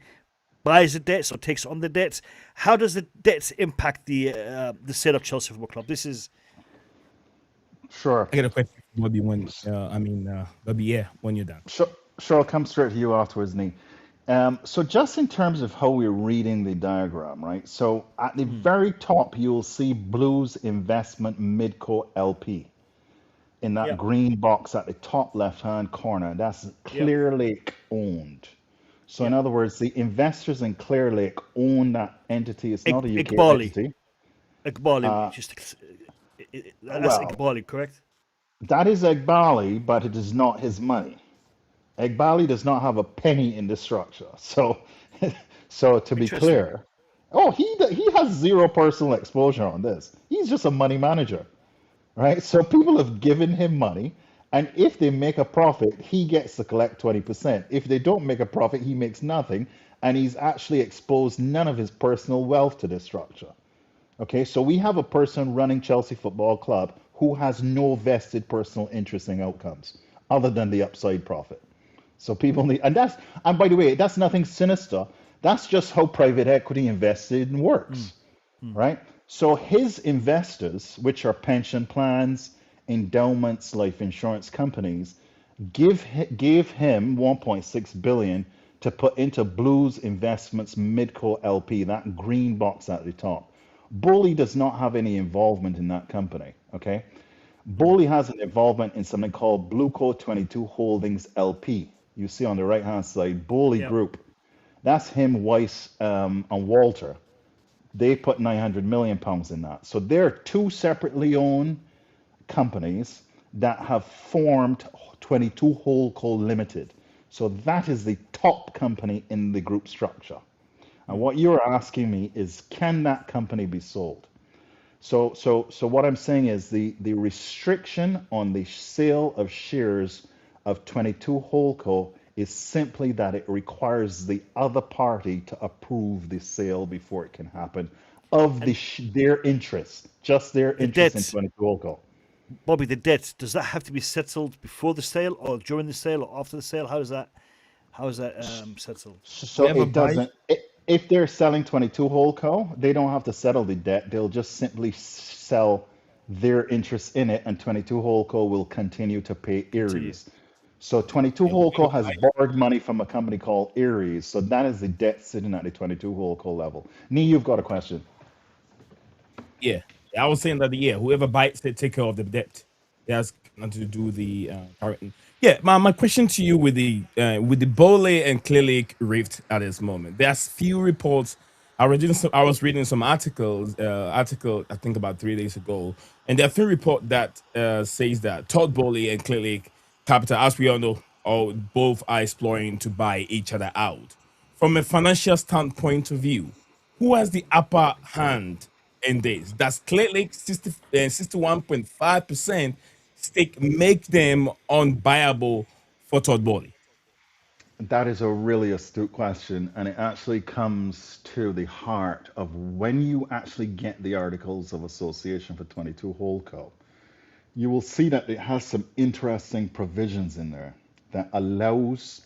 buys the debts or takes on the debts? How does the debts impact the sale of Chelsea Football Club? This is Sure. I get a question for Bobby when Bobby, yeah, when you're done. Sure, sure, I'll come straight to you afterwards, Nee. So just in terms of how we're reading the diagram, right? So at the very top, you'll see Blues Investment Midco LP in that yep, green box at the top left-hand corner. That's yep, Clear Lake owned. So in yep. other words, the investors in Clear Lake own that entity. It's not a UK Igbali, entity. Igbali, just that's Well, Igbali, correct? that is Egbali, but it is not his money. Egbali does not have a penny in this structure. So, so to be Interesting. clear, oh, he has zero personal exposure on this. He's just a money manager, right? So people have given him money, and if they make a profit, he gets to collect 20%. If they don't make a profit, he makes nothing, and he's actually exposed none of his personal wealth to this structure. Okay, so we have a person running Chelsea Football Club who has no vested personal interest in outcomes other than the upside profit. So people need, and by the way, that's nothing sinister. That's just how private equity invested Mm, works, mm, right? So his investors, which are pension plans, endowments, life insurance companies, gave him 1.6 billion to put into Blues Investments Midco LP, that green box at the top. Bully does not have any involvement in that company, okay? mm. Bully has an involvement in something called Blueco 22 Holdings LP. You see on the right hand side, Bully Yep. Group. That's him, Weiss, and Walter. They put 900 million pounds in that. So they're two separately owned companies that have formed 22 Holdco Limited. So that is the top company in the group structure. And Mm. what you're asking me is, can that company be sold? So what I'm saying is the restriction on the sale of shares of 22 Holdco is simply that it requires the other party to approve the sale before it can happen of And their interest, just their the interest in debts, 22 Holdco. Bobby, the debts, does that have to be settled before the sale or during the sale or after the sale? How is that settled? So Whoever it buys, doesn't. If they're selling 22 Holdco, they don't have to settle the debt. They'll just simply sell their interest in it, and 22 Holdco will continue to pay Continue. Ares. So 22 yeah, whoever Holdco has buys, borrowed money from a company called Ares. So that is the debt sitting at the 22 Holdco level. Nee, you've got a question. yeah. I was saying that yeah, whoever bites it take care of the debt. It has nothing to do with the current. Yeah, my question to you with the Bole and Clear Lake rift at this moment. There's few reports. I was reading some article I think about 3 days ago, and there are few report that says that Todd Bole and Clear Lake Capital, as we all know, all both are exploring to buy each other out. From a financial standpoint of view, who has the upper hand in this? Does Clear Lake 61.5% stake make them unbuyable for Todd Bowley? That is a really astute question, and it actually comes to the heart of when you actually get the Articles of Association for 22 Holdco. You will see that it has some interesting provisions in there that allows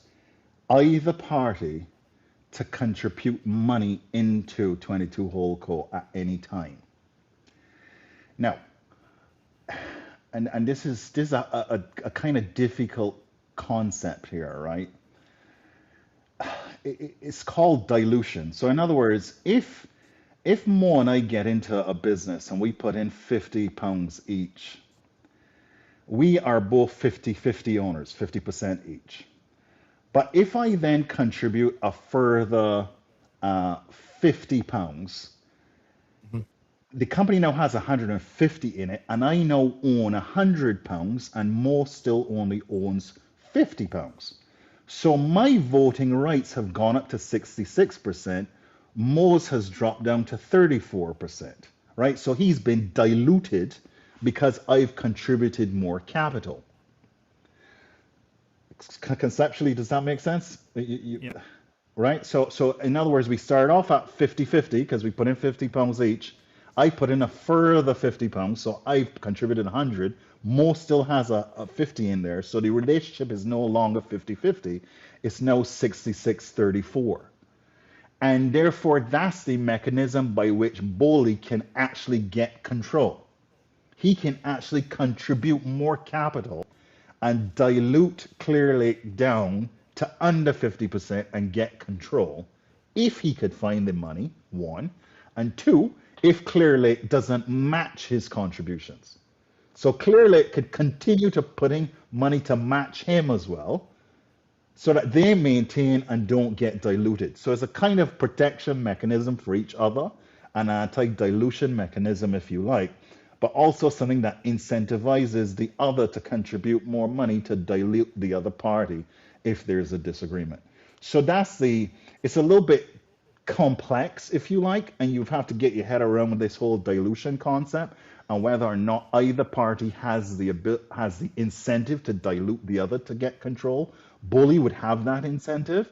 either party to contribute money into 22 Holdco at any time. Now, and this is a kind of difficult concept here, right? It's called dilution. So in other words, if Mo and I get into a business and we put in £50 each, we are both 50-50 owners, 50% each. But if I then contribute a further £50, Mhm. the company now has 150 in it, and I now own £100, and Mo still only owns £50. So my voting rights have gone up to 66%. Mo's has dropped down to 34%, right? So he's been diluted because I've contributed more capital. Conceptually, does that make sense? Yep. Right? So in other words, we started off at 50-50 because we put in £50 each. I put in a further £50, so I've contributed 100. Mo still has a 50 in there, so the relationship is no longer 50-50. It's now 66-34. And therefore, that's the mechanism by which Bowley can actually get control. He can actually contribute more capital and dilute Clear Lake down to under 50% and get control if he could find the money, one. And two, if Clear Lake doesn't match his contributions. So Clear Lake could continue to putting money to match him as well, so that they maintain and don't get diluted. So it's a kind of protection mechanism for each other, an anti-dilution mechanism, if you like, but also something that incentivizes the other to contribute more money to dilute the other party if there's a disagreement. So it's a little bit complex, if you like, and you have to get your head around this whole dilution concept and whether or not either party has the incentive to dilute the other to get control. Bully would have that incentive,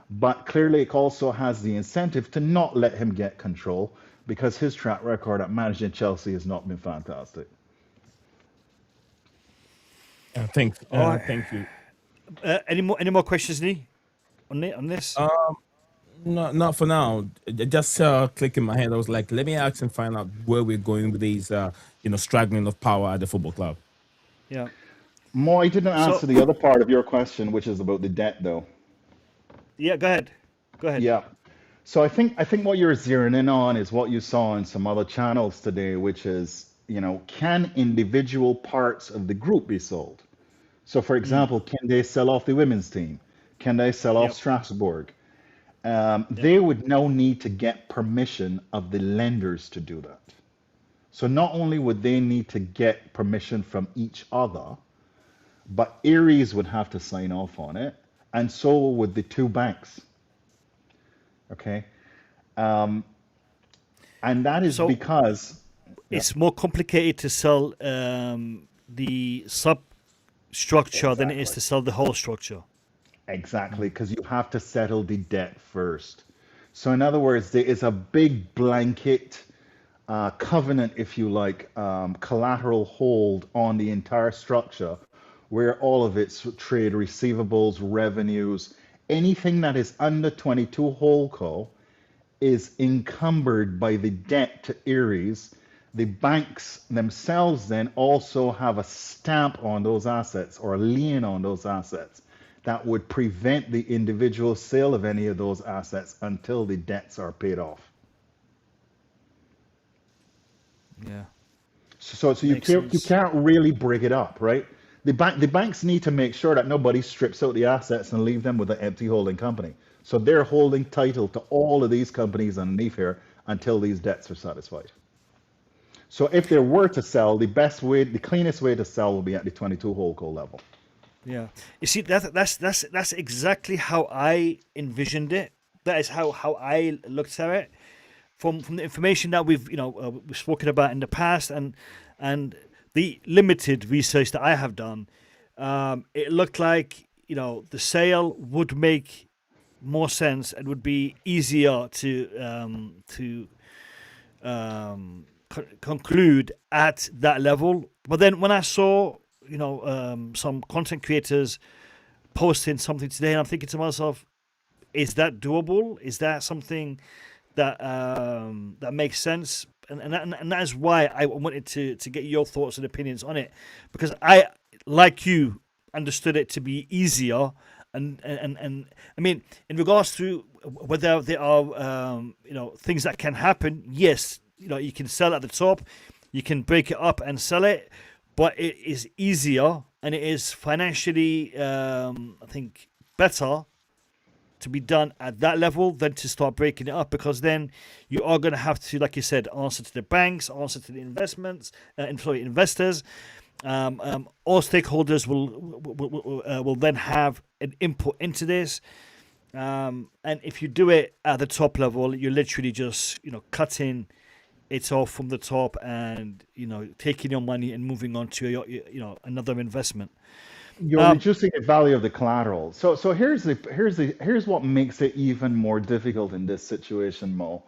but Clear Lake also has the incentive to not let him get control because his track record at managing Chelsea has not been fantastic. All right. Thank you. Any more questions, Nee, on this? Not for now. Just click in my head. I was like, let me ask and find out where we're going with these, straggling of power at the football club. Yeah. Mo, I didn't So, answer the other part of your question, which is about the debt, though. yeah, go ahead. Go ahead. Yeah. So I think what you're zeroing in on is what you saw in some other channels today, which is, can individual parts of the group be sold? So, for Mm. example, can they sell off the women's team? Can they sell off Yep. Strasbourg? Yep. They would now need to get permission of the lenders to do that. So not only would they need to get permission from each other, but Ares would have to sign off on it, and so would the two banks. Okay, and that is So because, yeah, it's more complicated to sell the substructure than it is exactly, to sell the whole structure. exactly, because you have to settle the debt first. So in other words, there is a big blanket covenant, if you like, collateral hold on the entire structure, where all of its trade receivables, revenues, anything that is under 22 holdco is encumbered by the debt to Ares. The banks themselves then also have a stamp on those assets or a lien on those assets that would prevent the individual sale of any of those assets until the debts are paid off. Yeah. So you Makes sense. can't really break it up, right? The banks need to make sure that nobody strips out the assets and leave them with an empty holding company. So they're holding title to all of these companies underneath here until these debts are satisfied. So if there were to sell, the cleanest way to sell will be at the 22 holdco level. Yeah. You see, that's exactly how I envisioned it. That is how I looked at it. From the information that we've spoken about in the past and the limited research that I have done, it looked like the sale would make more sense and would be easier to conclude at that level. But then when I saw some content creators posting something today, and I'm thinking to myself, is that doable? Is that something that makes sense? And that is why I wanted to get your thoughts and opinions on it, because I, like you, understood it to be easier. And I mean, in regards to whether there are things that can happen, yes, you can sell at the top, you can break it up and sell it, but it is easier and it is financially, I think, better to be done at that level than to start breaking it up, because then you are going to have to, like you said, answer to the banks, answer to the investors. All stakeholders will then have an input into this. And if you do it at the top level, you're literally just cutting it off from the top, and taking your money and moving on to another investment. You're reducing the value of the collateral. So here's what makes it even more difficult in this situation, Mo.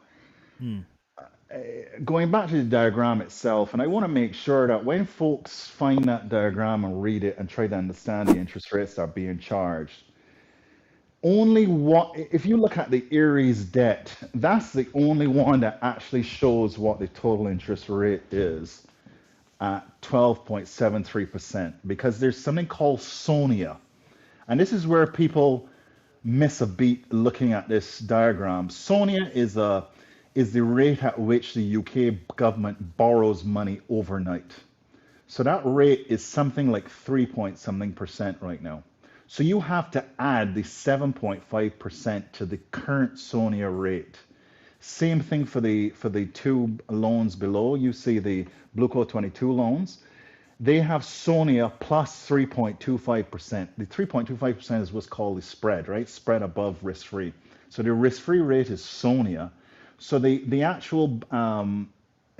Going back to the diagram itself, and I want to make sure that when folks find that diagram and read it and try to understand the interest rates that are being charged, only what if you look at the Aries debt, that's the only one that actually shows what the total interest rate is at 12.73%, because there's something called SONIA. And this is where people miss a beat looking at this diagram. SONIA is the rate at which the UK government borrows money overnight. So that rate is something like 3 point something percent right now. So you have to add the 7.5% to the current SONIA rate. Same thing for the two loans below. You see the Blueco 22 loans. They have SONIA plus 3.25%. The 3.25% is what's called the spread, right? Spread above risk-free. So the risk-free rate is SONIA. So the actual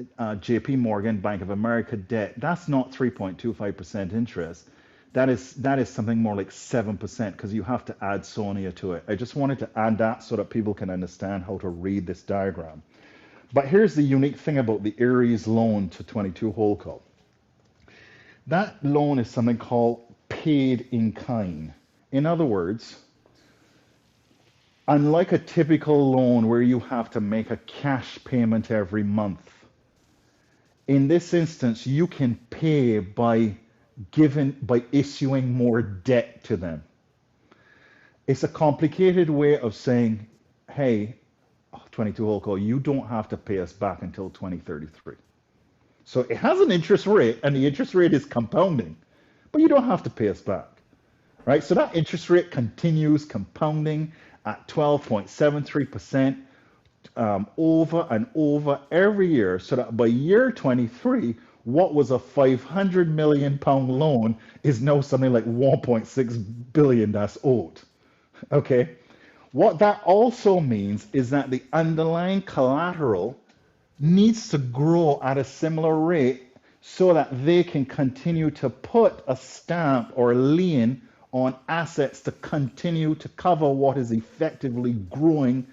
JP Morgan, Bank of America debt, that's not 3.25% interest. That is something more like 7%, because you have to add SONIA to it. I just wanted to add that so that people can understand how to read this diagram. But here's the unique thing about the Aries loan to 22 Holdco. That loan is something called paid in kind. In other words, unlike a typical loan where you have to make a cash payment every month, in this instance, you can pay by issuing more debt to them. It's a complicated way of saying, hey, 22 Holdco, you don't have to pay us back until 2033. So it has an interest rate, and the interest rate is compounding, but you don't have to pay us back, right? So that interest rate continues compounding at 12.73% over and over every year, so that by year 23, what was a 500 million pound loan is now something like 1.6 billion that's owed. Okay. What that also means is that the underlying collateral needs to grow at a similar rate so that they can continue to put a stamp or a lien on assets to continue to cover what is effectively growing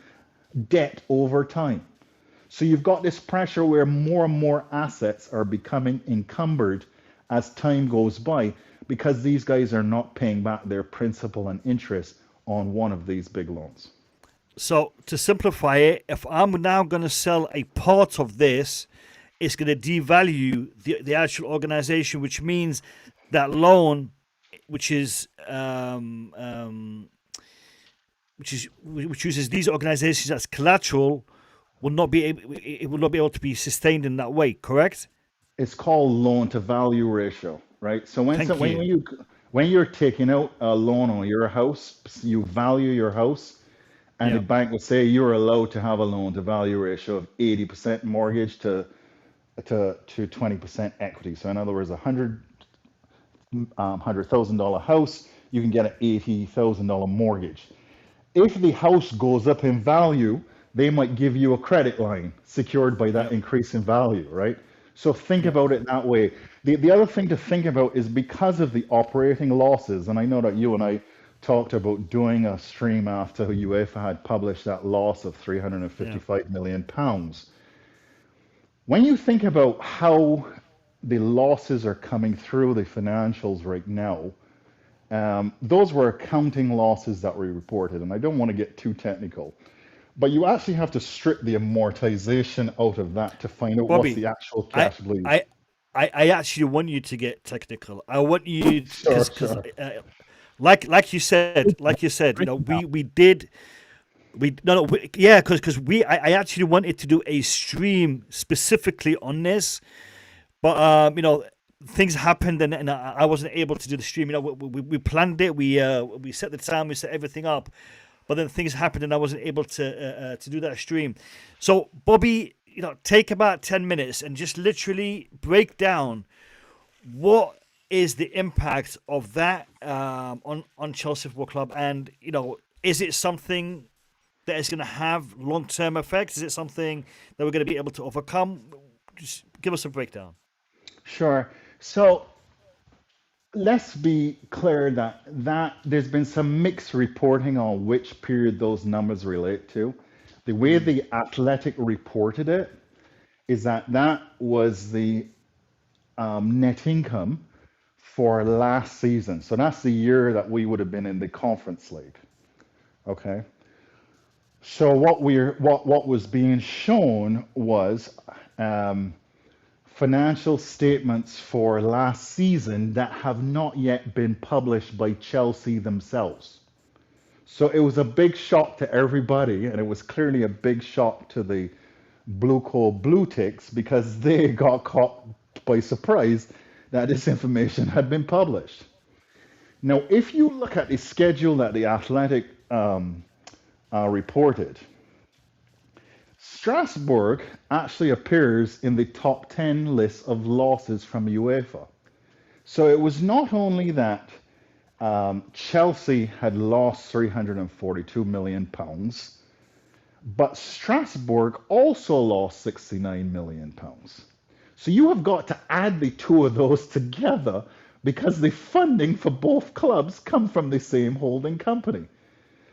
debt over time. So you've got this pressure where more and more assets are becoming encumbered as time goes by, because these guys are not paying back their principal and interest on one of these big loans. So to simplify it, if I'm now going to sell a part of this, it's going to devalue the actual organization, which means that loan, which uses these organizations as collateral, will not be able to be sustained in that way. Correct? It's called loan to value ratio, right? So when you're taking out a loan on your house, you value your house, and the bank will say you're allowed to have a loan to value ratio of 80% mortgage to 20% equity. So in other words, $100,000 house, you can get an $80,000 mortgage. If the house goes up in value, they might give you a credit line secured by that increase in value, right? So think about it that way. The other thing to think about is, because of the operating losses, and I know that you and I talked about doing a stream after UEFA had published that loss of 355 million pounds. When you think about how the losses are coming through the financials right now, those were accounting losses that we reported, and I don't want to get too technical, but you actually have to strip the amortization out of that to find out Bobby, what's the actual cash bleed. I actually want you to get technical. I want you, because Sure. like you said, I actually wanted to do a stream specifically on this, but things happened, and I wasn't able to do the stream. We planned it, we set the time, we set everything up, but then things happened and I wasn't able to do that stream. So Bobby, take about 10 minutes and just literally break down what is the impact of that on Chelsea Football Club, and is it something that is going to have long-term effects? Is it something that we're going to be able to overcome? Just give us a breakdown. Sure. So let's be clear that there's been some mixed reporting on which period those numbers relate to. The way the Athletic reported it is that was the net income for last season. So that's the year that we would have been in the Conference League. Okay. So what was being shown was financial statements for last season that have not yet been published by Chelsea themselves. So it was a big shock to everybody, and it was clearly a big shock to the Blue Ticks because they got caught by surprise that this information had been published. Now, if you look at the schedule that the Athletic reported, Strasbourg actually appears in the top 10 list of losses from UEFA. So it was not only that Chelsea had lost £342 million, but Strasbourg also lost £69 million. So you have got to add the two of those together because the funding for both clubs come from the same holding company.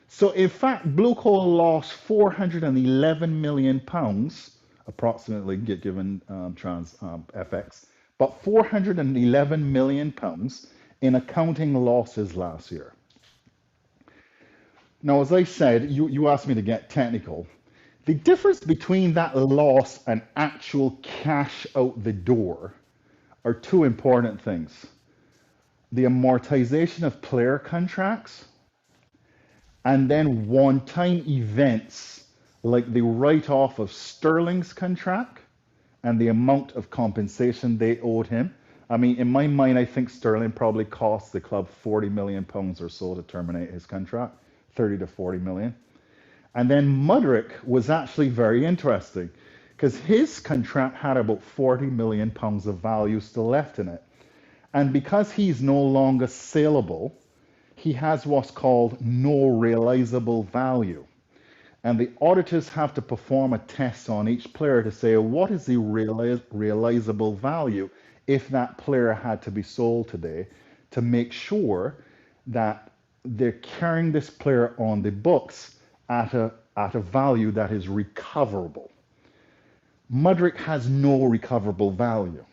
So in fact, Blue Coal lost £411 million, approximately given FX, but £411 million in accounting losses last year. Now, as I said, you asked me to get technical. The difference between that loss and actual cash out the door are two important things. The amortization of player contracts, and then one-time events like the write-off of Sterling's contract and the amount of compensation they owed him. I mean, in my mind, I think Sterling probably cost the club £40 million or so to terminate his contract, 30 to 40 million. And then Mudryk was actually very interesting because his contract had about £40 million of value still left in it. And because he's no longer saleable, he has what's called no realizable value. And the auditors have to perform a test on each player to say, what is the realizable value if that player had to be sold today, to make sure that they're carrying this player on the books at a value that is recoverable. Mudryk has no recoverable value.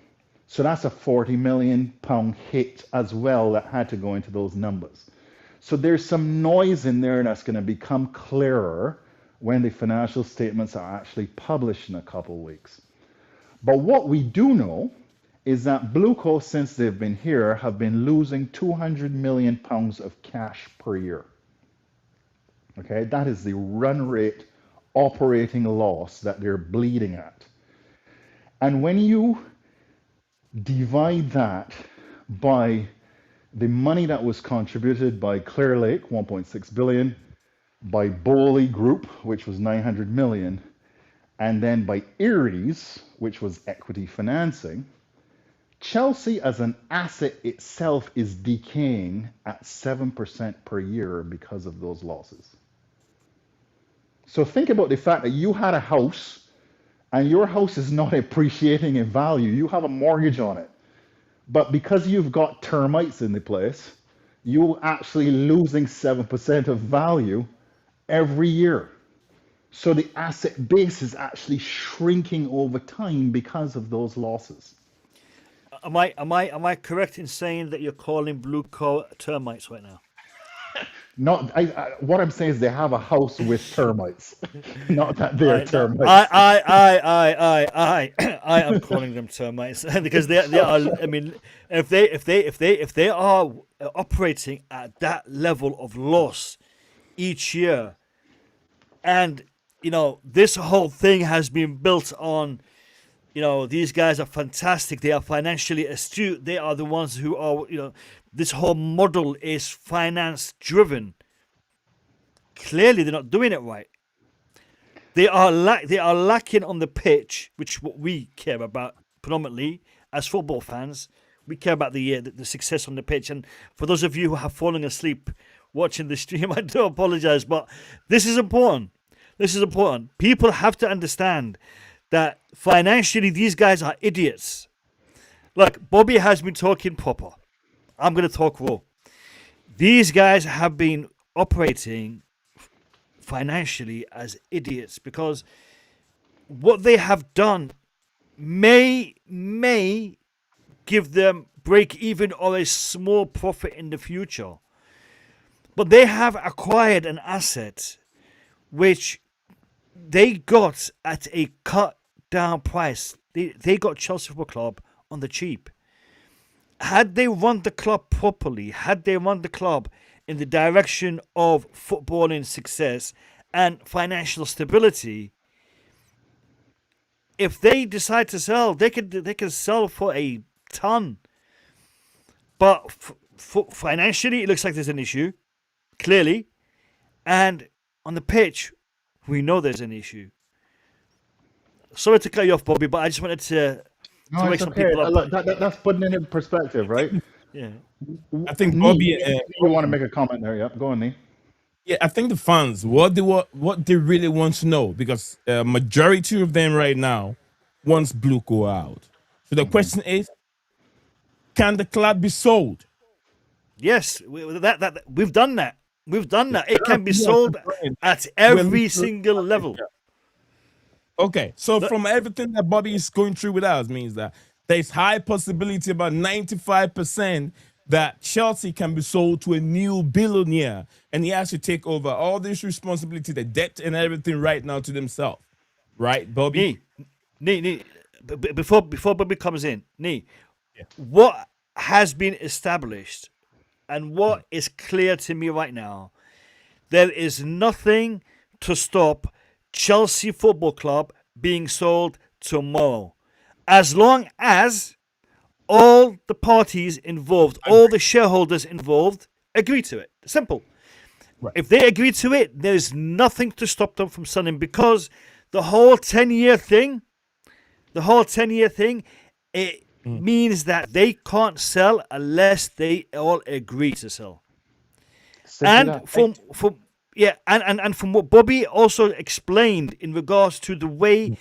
So that's a £40 million hit as well that had to go into those numbers. So there's some noise in there that's going to become clearer when the financial statements are actually published in a couple of weeks. But what we do know is that Blue Coal, since they've been here, have been losing £200 million of cash per year. Okay, that is the run rate operating loss that they're bleeding at. And when you divide that by the money that was contributed by Clear Lake, 1.6 billion, by Bowley Group, which was 900 million, and then by Ares, which was equity financing, Chelsea as an asset itself is decaying at 7% per year because of those losses. So think about the fact that you had a house and your house is not appreciating in value. You have a mortgage on it. But because you've got termites in the place, you're actually losing 7% of value every year. So the asset base is actually shrinking over time because of those losses. Am I correct in saying that you're calling Blue Coal termites right now? Not, what I'm saying is they have a house with termites, not that they're termites. I am calling them termites because they are. I mean, if they are operating at that level of loss each year, and this whole thing has been built on. These guys are fantastic. They are financially astute. They are the ones who are. This whole model is finance driven. clearly they're not doing it right. They are lacking on the pitch, which what we care about predominantly as football fans. We care about the success on the pitch. And for those of you who have fallen asleep watching the stream, I do apologize, but this is important. This is important. People have to understand that financially these guys are idiots. Look, Bobby has been talking proper. I'm going to talk raw. These guys have been operating financially as idiots because what they have done may give them break even or a small profit in the future. But they have acquired an asset which they got at a cut down price. They got Chelsea Football Club on the cheap. Had they run the club properly, had they run the club in the direction of footballing success and financial stability, if they decide to sell, they can sell for a ton. But financially, it looks like there's an issue, clearly. And on the pitch, we know there's an issue. Sorry to cut you off, Bobby, but I just wanted to No, wake it's some okay. people up. That's putting it in perspective, right? Yeah. I think Nee, Bobby. you want to make a comment there? Yep, go on, Nee. Yeah, I think the fans what they really want to know because majority of them right now wants Bluco out. So the question is, can the club be sold? Yes, we've done that. We've done that. It can be Yeah, sold fine. at every literally- single level. Okay, so from everything that Bobby is going through with us means that there's high possibility, about 95%, that Chelsea can be sold to a new billionaire, and he has to take over all this responsibility, the debt and everything right now to himself. Right, Bobby? Nee. Before Bobby comes in, what has been established and what is clear to me right now, there is nothing to stop Chelsea Football Club being sold tomorrow, as long as all the parties involved, all the shareholders involved agree to it. Simple. Right. If they agree to it, there's nothing to stop them from selling because the whole 10-year thing, it means that they can't sell unless they all agree to sell. And from what Bobby also explained in regards to the way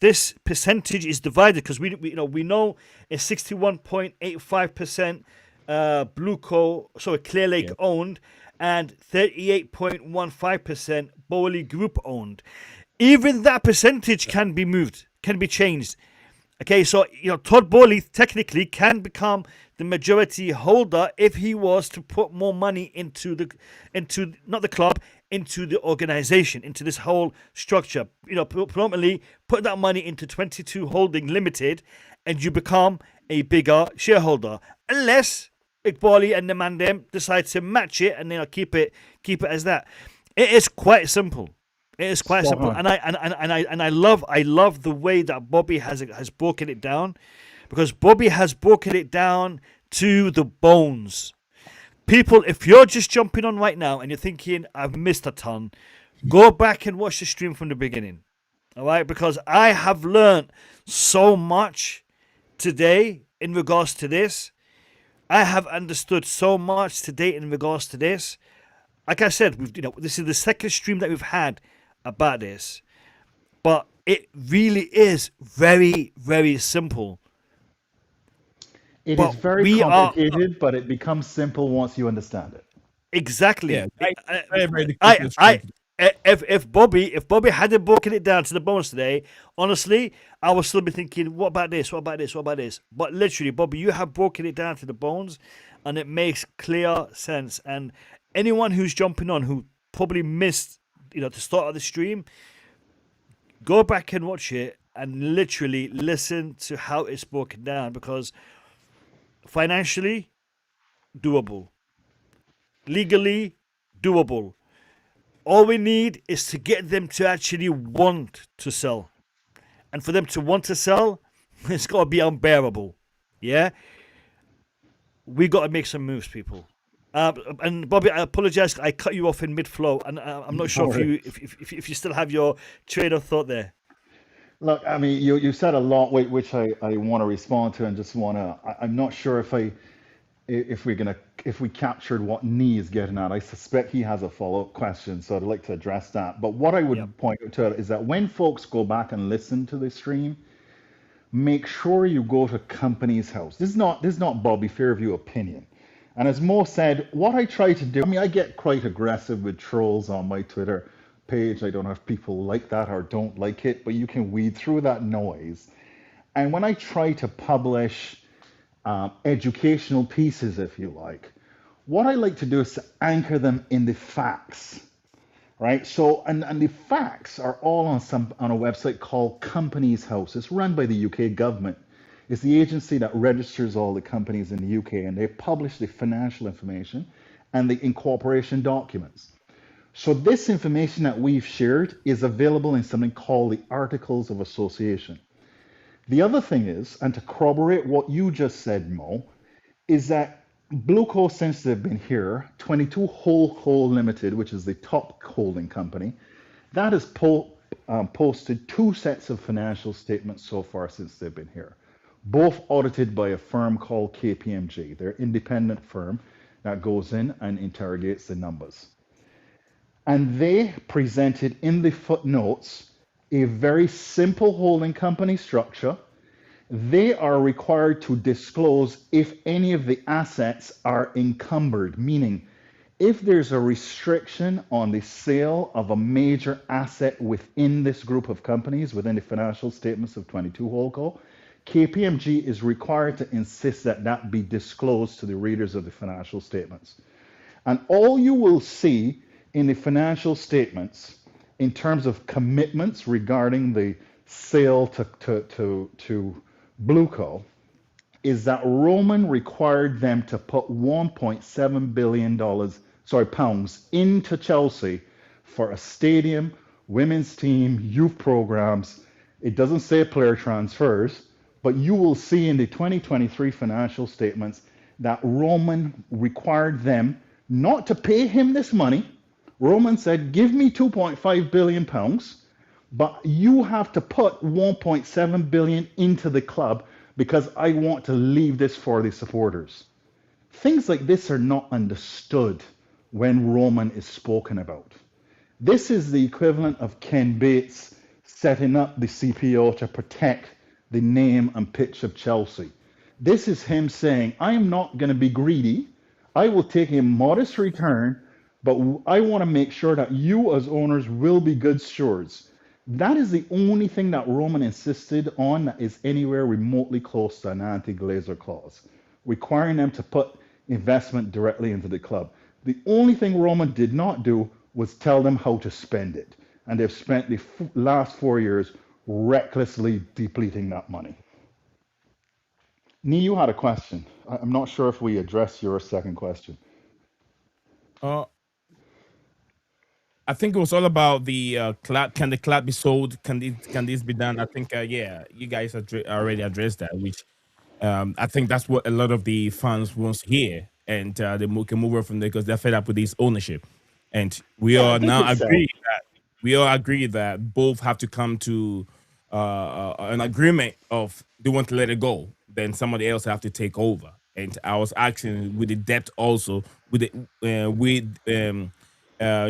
this percentage is divided, because we know it's 61.85% Clear Lake owned and 38.15% Bowley Group owned. Even that percentage can be moved, can be changed. Okay, so Todd Bowley technically can become the majority holder if he was to put more money into not the club, into the organization, into this whole structure. Predominantly put that money into 22 Holding Limited, and you become a bigger shareholder, unless Iqbali and the Mandem decide to match it and keep it as that. It is quite simple. It is quite simple, and I love the way that Bobby has broken it down, because Bobby has broken it down to the bones. People, if you're just jumping on right now and you're thinking I've missed a ton, go back and watch the stream from the beginning. All right, because I have learned so much today in regards to this. I have understood so much today in regards to this. Like I said, this is the second stream that we've had about this, but it really is very, very simple. It is very complicated, but it becomes simple once you understand it. Exactly. Yeah, very If Bobby hadn't broken it down to the bones today, honestly, I would still be thinking, what about this? What about this? What about this? But literally, Bobby, you have broken it down to the bones, and it makes clear sense. And anyone who's jumping on who probably missed the start of the stream, go back and watch it and literally listen to how it's broken down, because financially doable, legally doable. All we need is to get them to actually want to sell, and for them to want to sell, it's got to be unbearable. Yeah, we got to make some moves, people. And Bobby, I apologize. I cut you off in mid-flow, and I'm not sure No if worries. if you still have your train of thought there. Look, I mean, you said a lot, which I want to respond to, and just want to. I'm not sure if we're gonna if we captured what Nee is getting at. I suspect he has a follow-up question, so I'd like to address that. But what I Yep. would point out to it is that when folks go back and listen to the stream, make sure you go to Company's House. This is not Bobby Fairview opinion. And as Mo said, what I try to do, I mean, I get quite aggressive with trolls on my Twitter page. I don't know if people like that or don't like it, but you can weed through that noise. And when I try to publish educational pieces, if you like, what I like to do is to anchor them in the facts, right? So, and the facts are all on a website called Companies House. It's run by the UK government. It's the agency that registers all the companies in the UK, and they publish the financial information and the incorporation documents. So this information that we've shared is available in something called the Articles of Association. The other thing is, and to corroborate what you just said, Mo, is that Blueco, since they've been here, 22 Whole Limited, which is the top holding company, that has posted two sets of financial statements so far since they've been here, both audited by a firm called KPMG. They're an independent firm that goes in and interrogates the numbers. And they presented in the footnotes a very simple holding company structure. They are required to disclose if any of the assets are encumbered, meaning if there's a restriction on the sale of a major asset within this group of companies, within the financial statements of 22 Holdco, KPMG is required to insist that that be disclosed to the readers of the financial statements. And all you will see in the financial statements in terms of commitments regarding the sale to Blueco is that Roman required them to put $1.7 billion, sorry, pounds into Chelsea for a stadium, women's team, youth programs. It doesn't say player transfers, but you will see in the 2023 financial statements that Roman required them not to pay him this money. Roman said, give me 2.5 billion pounds, but you have to put 1.7 billion into the club because I want to leave this for the supporters. Things like this are not understood when Roman is spoken about. This is the equivalent of Ken Bates setting up the CPO to protect the name and pitch of Chelsea. This is him saying, I am not going to be greedy. I will take a modest return, but I want to make sure that you as owners will be good stewards. That is the only thing that Roman insisted on that is anywhere remotely close to an anti-Glazer clause, requiring them to put investment directly into the club. The only thing Roman did not do was tell them how to spend it. And they've spent the last 4 years recklessly depleting that money. Nee, you had a question. I'm not sure if we addressed your second question. Uh, I think it was all about the clap. Can the clap be sold? Can this be done? I think yeah, you guys already addressed that, which I think that's what a lot of the fans wants to hear, and can move on from there because they're fed up with this ownership, and we Yeah, I are think now it's agree that both have to come to an agreement of they want to let it go, then somebody else have to take over. And I was asking with the debt also with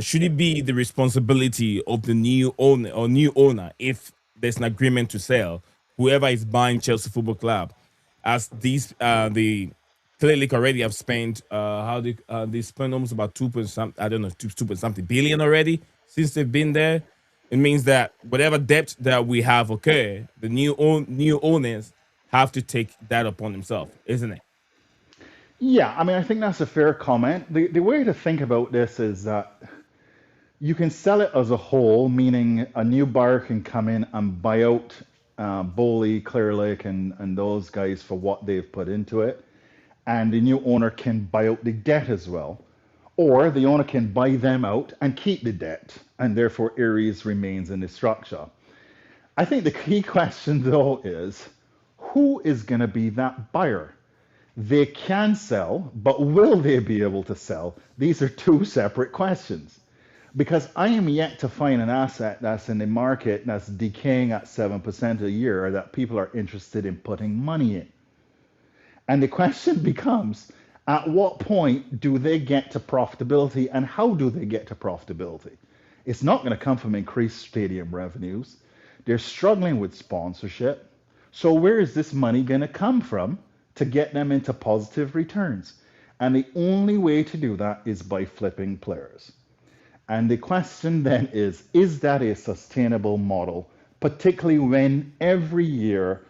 should it be the responsibility of the new owner if there's an agreement to sell whoever is buying Chelsea Football Club, as these the Clear Lake already have spent they spent almost about two point some I don't know two point something billion already since they've been there. It means that whatever debt that we have occur, the new owners have to take that upon themselves, isn't it? Yeah, I mean, I think that's a fair comment. The way to think about this is that you can sell it as a whole, meaning a new buyer can come in and buy out Bowley, Clear Lake, and those guys for what they've put into it. And the new owner can buy out the debt as well. Or the owner can buy them out and keep the debt, and therefore Aries remains in the structure. I think the key question, though, is who is going to be that buyer? They can sell, but will they be able to sell? These are two separate questions. Because I am yet to find an asset that's in the market that's decaying at 7% a year that people are interested in putting money in. And the question becomes, at what point do they get to profitability and how do they get to profitability? It's not going to come from increased stadium revenues. They're struggling with sponsorship. So where is this money going to come from to get them into positive returns? And the only way to do that is by flipping players. And the question then is that a sustainable model, particularly when every year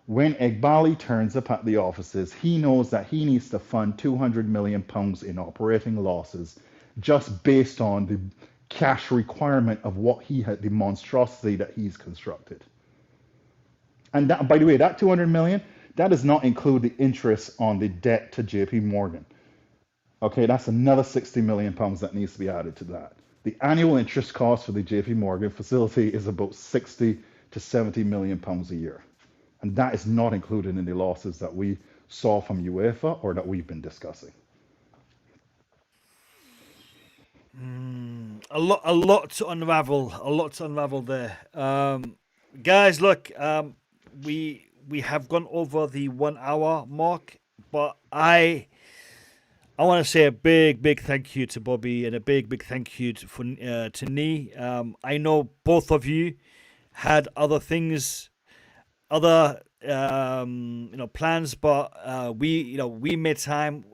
when Egbali turns up at the offices, he knows that he needs to fund £200 million in operating losses just based on the cash requirement of what he had, the monstrosity that he's constructed. And that, by the way, that 200 million, that does not include the interest on the debt to JP Morgan. Okay, that's another £60 million that needs to be added to that. The annual interest cost for the JP Morgan facility is about 60 to 70 million pounds a year. And that is not included in the losses that we saw from UEFA or that we've been discussing. A lot to unravel. A lot to unravel there. Guys, look, we have gone over the 1 hour mark, but I want to say a big thank you to Bobby and a big thank you to Nee. I know both of you had other things, other plans, but we made time.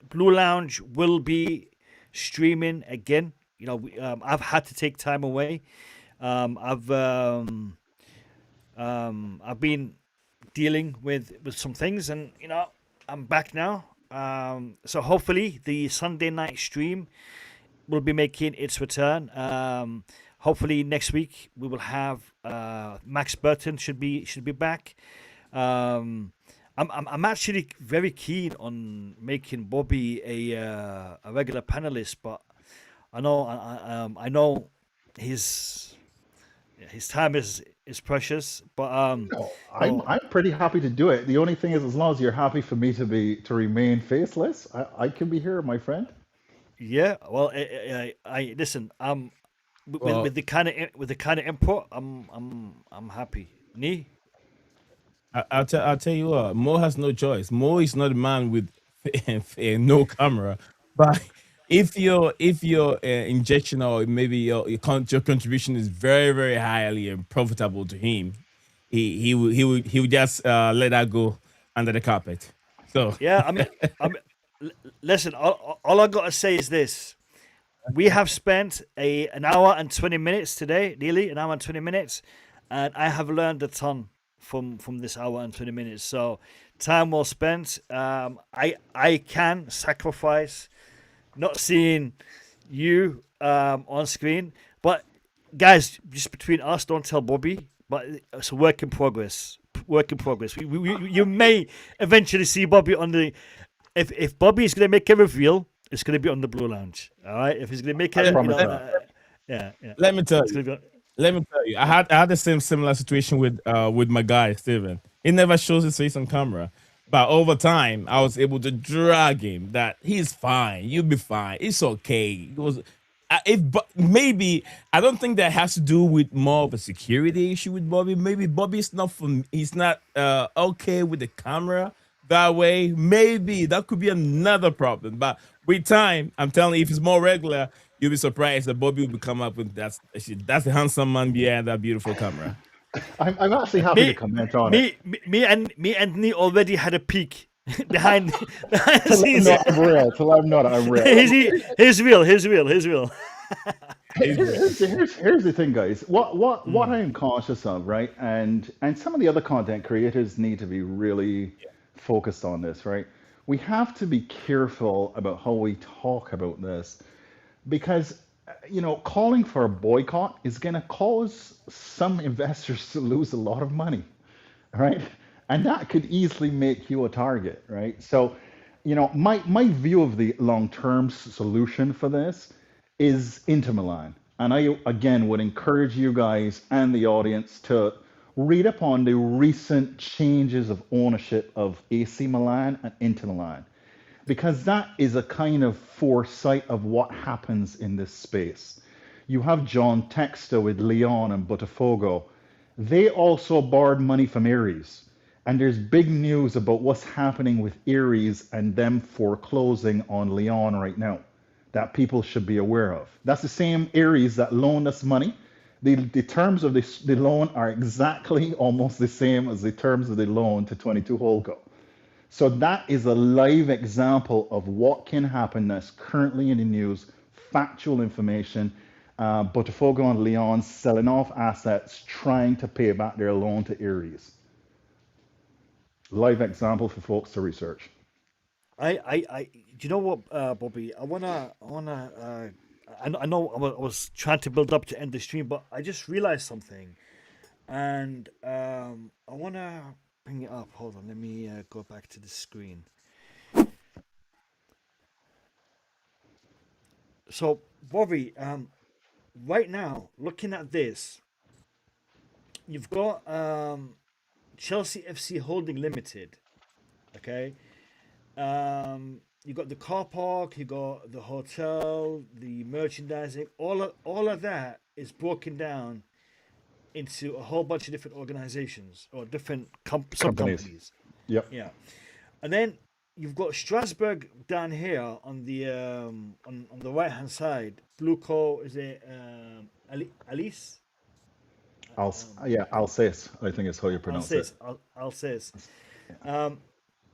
Blue Lounge will be streaming again. I've had to take time away. I've been dealing with some things, and I'm back now. So hopefully the Sunday night stream will be making its return. Hopefully next week we will have Max Burton should be back. I'm actually very keen on making Bobby a regular panelist, but I know his time is precious, but No, I'm no, I'm pretty happy to do it. The only thing is, as long as you're happy for me to remain faceless, I can be here, my friend. yeah. Well, I listen. With Well, the kind of input, I'm happy. Nee? I'll tell you what, Mo has no choice. Mo is not a man with no camera. But if your injection or maybe your contribution is very highly and profitable to him, he would just let that go under the carpet. So Yeah. Listen. All I gotta say is this: we have spent an hour and 20 minutes today, nearly an hour and 20 minutes, and I have learned a ton from this hour and 20 minutes. So time well spent. I can sacrifice not seeing you on screen, but guys, just between us, don't tell Bobby. But it's a work in progress. Work in progress. You may eventually see Bobby on the. If Bobby is going to make a reveal, it's going to be on the Blue Lounge. All right. If he's going to make I a, promise that. yeah, let me tell it's you. going to be. Let me tell you, I had the same similar situation with my guy Steven. He never shows his face on camera, but over time, I was able to drag him that he's fine. You'll be fine. It's okay. It was. If but maybe I don't think that has to do with more of a security issue with Bobby. Maybe Bobby's not from he's not okay with the camera that way. Maybe that could be another problem. But with time, I'm telling you, if it's more regular, you'll be surprised that Bobby will come up with that's the handsome man behind that beautiful camera. I'm actually happy to Me, comment on it. me and Nee already had a peek behind behind the Till I'm scenes. not, I'm real. Till I'm not, I'm real. Here's real. Here's real. He's real. Here's the thing, guys. What I am conscious of, right? And some of the other content creators need to be really focused on this, right? We have to be careful about how we talk about this because calling for a boycott is going to cause some investors to lose a lot of money, right? And that could easily make you a target, right? So, my view of the long-term solution for this is Inter Milan. And I, again, would encourage you guys and the audience to read up on the recent changes of ownership of AC Milan and Inter Milan, because that is a kind of foresight of what happens in this space. You have John Textor with Lyon and Botafogo. They also borrowed money from Aries. And there's big news about what's happening with Aries and them foreclosing on Lyon right now that people should be aware of. That's the same Aries that loaned us money. The terms of the loan are exactly almost the same as the terms of the loan to 22 Holco. So that is a live example of what can happen that's currently in the news, factual information. Botafogo and Lyon selling off assets, trying to pay back their loan to Aries. Live example for folks to research. You know what, Bobby? I know I was trying to build up to end the stream, but I just realized something, and I wanna bring it up. Hold on, let me go back to the screen. So, Bobby, right now, looking at this, you've got Chelsea FC Holding Limited. Okay, you got the car park, you got the hotel, the merchandising. All of that is broken down into a whole bunch of different organizations or different sub Companies. companies. Yep. Yeah, and then you've got Strasbourg down here on the right hand side. Blueco, is it Alice? Alsace, I think is how you pronounce it. Alsace. Alsace.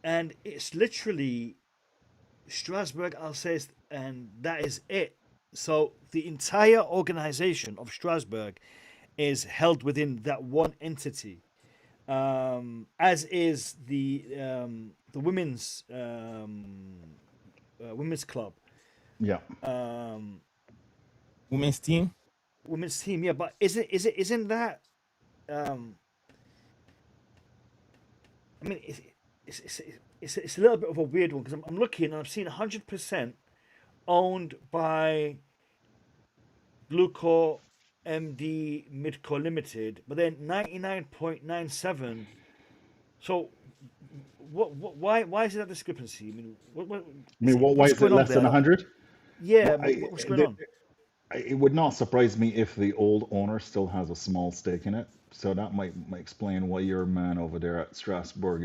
And it's literally Strasbourg, Alsace, and that is it. So the entire organization of Strasbourg is held within that one entity, as is the women's club, Yeah. Women's team. women's team. Yeah, but isn't that? Um, I mean, it's a little bit of a weird one because I'm looking and I'm seeing 100% owned by Blueco MD Midco Limited, but then 99.97. So why is it that discrepancy? I mean, I mean, why what's is it going on less than there? 100? Yeah, Well, what's going on? it would not surprise me if the old owner still has a small stake in it. So that might explain why your man over there at Strasbourg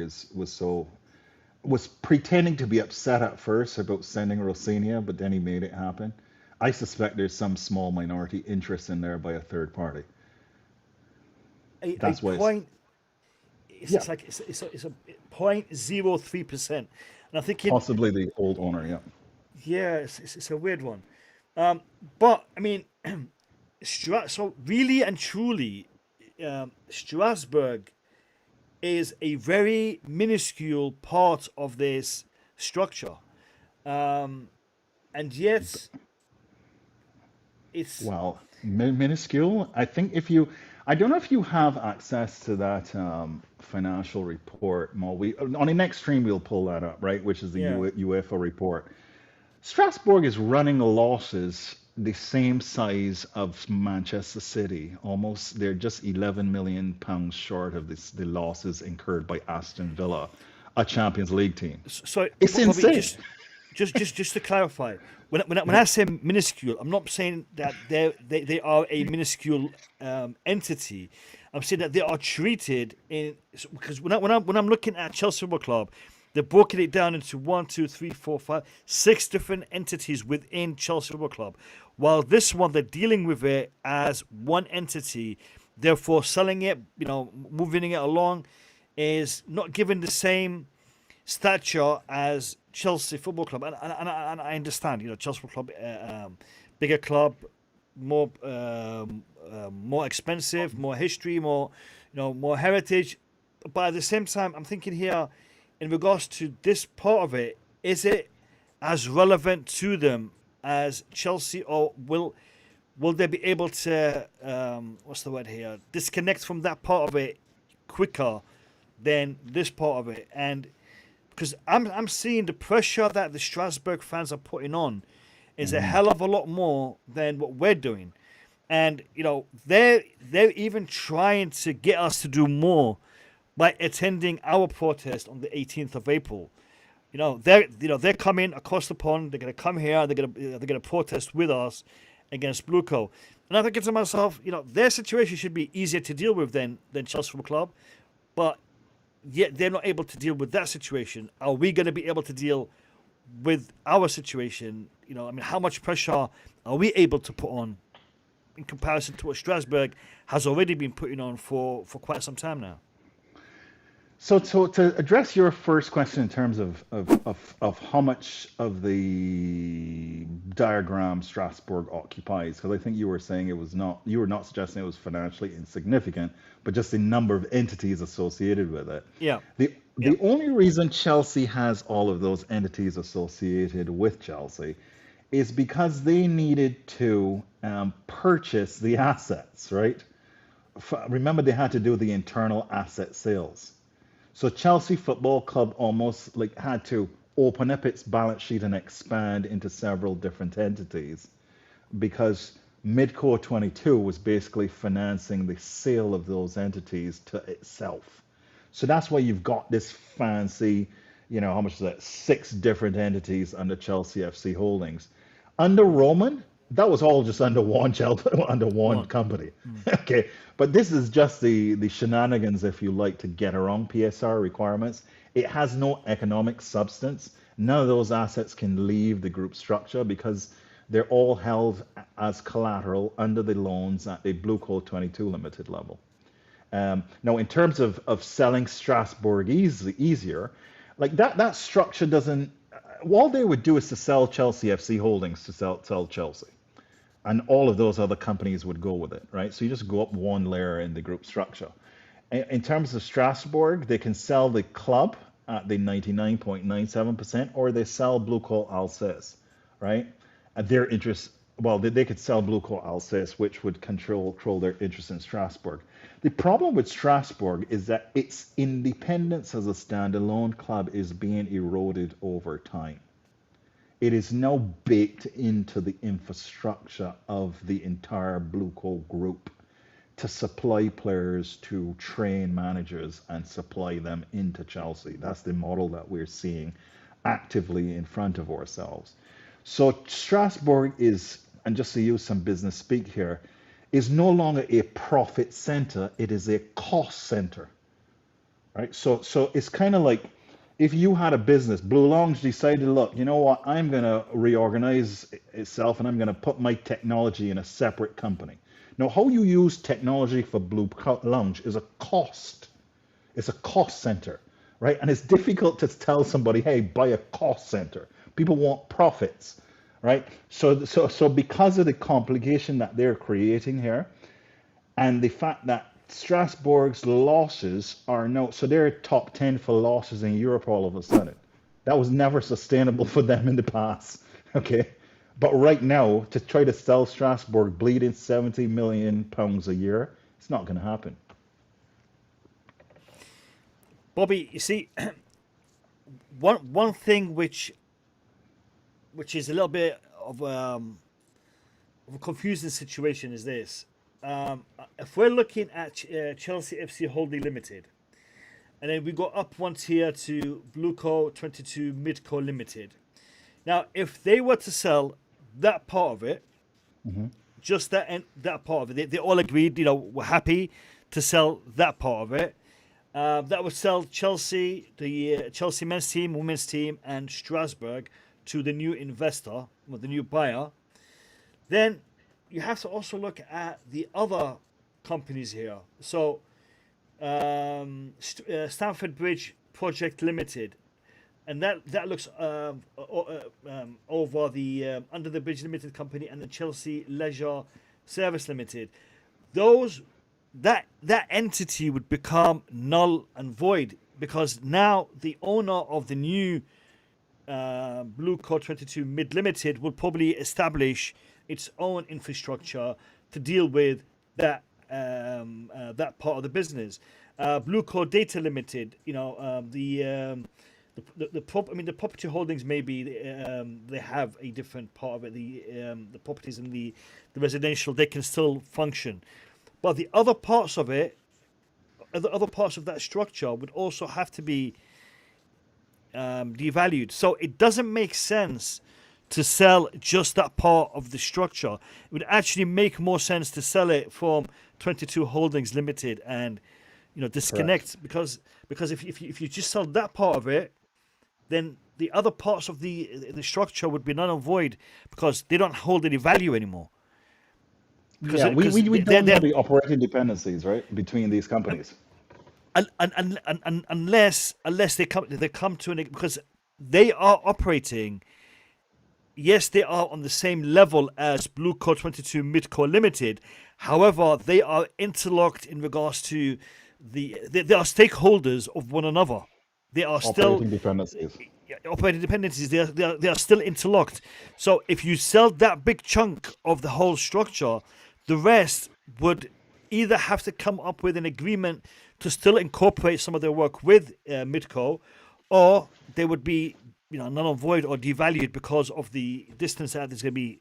was pretending to be upset at first about sending Rosenior, but then he made it happen. I suspect there's some small minority interest in there by a third party. A That's why point. yeah, It's like it's a 0.03%, and I'm thinking, possibly the old owner. Yeah. yeah, it's a weird one. But I mean, so really and truly, Strasbourg is a very minuscule part of this structure, and yet it's Well, minuscule. I think if you, I don't know if you have access to that financial report, Mo. We on the next stream we'll pull that up, right? Which is the yeah. UEFA report. Strasbourg is running losses the same size of Manchester City. Almost, they're just 11 million pounds short of the losses incurred by Aston Villa, a Champions League team. So, It's Bobby, insane. just to clarify, when I say minuscule, I'm not saying that they are a minuscule entity. I'm saying that they are treated in because when I'm looking at Chelsea Football Club, they're broken it down into 1, 2, 3, 4, 5, 6 different entities within Chelsea Football Club. While this one, they're dealing with it as one entity, therefore selling it, moving it along, is not given the same stature as Chelsea Football Club, and I understand, Chelsea Football Club, bigger club, more expensive, more history, more heritage, but at the same time, I'm thinking here, in regards to this part of it, is it as relevant to them as Chelsea, or will they be able to what's the word here? Disconnect from that part of it quicker than this part of it, and because I'm seeing the pressure that the Strasbourg fans are putting on is a hell of a lot more than what we're doing. And they're even trying to get us to do more by attending our protest on the 18th of April. They're coming across the pond. They're going to come here. They're going to protest with us against Blueco. And I think to myself, their situation should be easier to deal with than Chelsea Football Club, but yet they're not able to deal with that situation. Are we going to be able to deal with our situation? How much pressure are we able to put on in comparison to what Strasbourg has already been putting on for quite some time now? So to address your first question in terms of how much of the diagram Strasbourg occupies, because I think you were saying you were not suggesting it was financially insignificant, but just the number of entities associated with it. Yeah. The only reason Chelsea has all of those entities associated with Chelsea is because they needed to purchase the assets, right? Remember, they had to do the internal asset sales. So Chelsea Football Club almost like had to open up its balance sheet and expand into several different entities because Midco 22 was basically financing the sale of those entities to itself. So that's why you've got this fancy, how much is that? 6 different entities under Chelsea FC Holdings. Under Roman, that was all just under one under one company. Okay, but this is just the shenanigans, if you like, to get around PSR requirements. It has no economic substance. None of those assets can leave the group structure because they're all held as collateral under the loans at the Blue Coal 22 Limited level. Now, in terms of selling Strasbourg easier, like that structure doesn't. All they would do is to sell Chelsea FC Holdings to sell Chelsea, and all of those other companies would go with it, right? So you just go up one layer in the group structure. In terms of Strasbourg, they can sell the club at the 99.97%, or they sell Blue Coal Alsace, right? At their interest, well, they could sell Blue Coal Alsace, which would control their interest in Strasbourg. The problem with Strasbourg is that its independence as a standalone club is being eroded over time. It is now baked into the infrastructure of the entire Blue Coal group to supply players, to train managers, and supply them into Chelsea. That's the model that we're seeing actively in front of ourselves. So Strasbourg is, and just to use some business speak here, is no longer a profit center, it is a cost center, right? So it's kind of like if you had a business, Blue Lounge decided, look, you know what, I'm going to reorganize itself and I'm going to put my technology in a separate company. Now, how you use technology for Blue Lounge is a cost. It's a cost center, right? And it's difficult to tell somebody, hey, buy a cost center. People want profits, right? So because of the complication that they're creating here, and the fact that Strasbourg's losses are now, so they're top 10 for losses in Europe all of a sudden. That was never sustainable for them in the past, okay? But right now, to try to sell Strasbourg bleeding £70 million a year, it's not going to happen. Bobby, you see, one thing which is a little bit of a confusing situation is this. If we're looking at Chelsea FC Holding Limited, and then we go up one tier to Blueco 22 Midco Limited. Now, if they were to sell that part of it, just that part of it, they all agreed, we're happy to sell that part of it. That would sell Chelsea, the Chelsea men's team, women's team, and Strasbourg to the new investor, or the new buyer. Then you have to also look at the other companies here. So, Stamford Bridge Project Limited, and that looks over the Under the Bridge Limited company and the Chelsea Leisure Service Limited. That entity would become null and void because now the owner of the new Blue Coat 22 Mid Limited will probably establish its own infrastructure to deal with that that part of the business. Blue Coat Data Limited, the I mean, the property holdings maybe they have a different part of it. The properties in the residential, they can still function, but the other parts of it, the other parts of that structure would also have to be devalued. So it doesn't make sense to sell just that part of the structure. It would actually make more sense to sell it from 22 Holdings Limited and Correct. disconnect, because if you just sell that part of it, then the other parts of the structure would be null and void because they don't hold any value anymore. Yeah, we don't know the operating dependencies, right, between these companies. Unless they come to an, because they are operating. Yes, they are on the same level as Blue Core 22 Midcore Limited. However, they are interlocked in regards to they are stakeholders of one another. They are still Operating dependencies. operating dependencies. They are still interlocked. So if you sell that big chunk of the whole structure, the rest would either have to come up with an agreement to still incorporate some of their work with Midco, or they would be null and void or devalued because of the distance that is going to be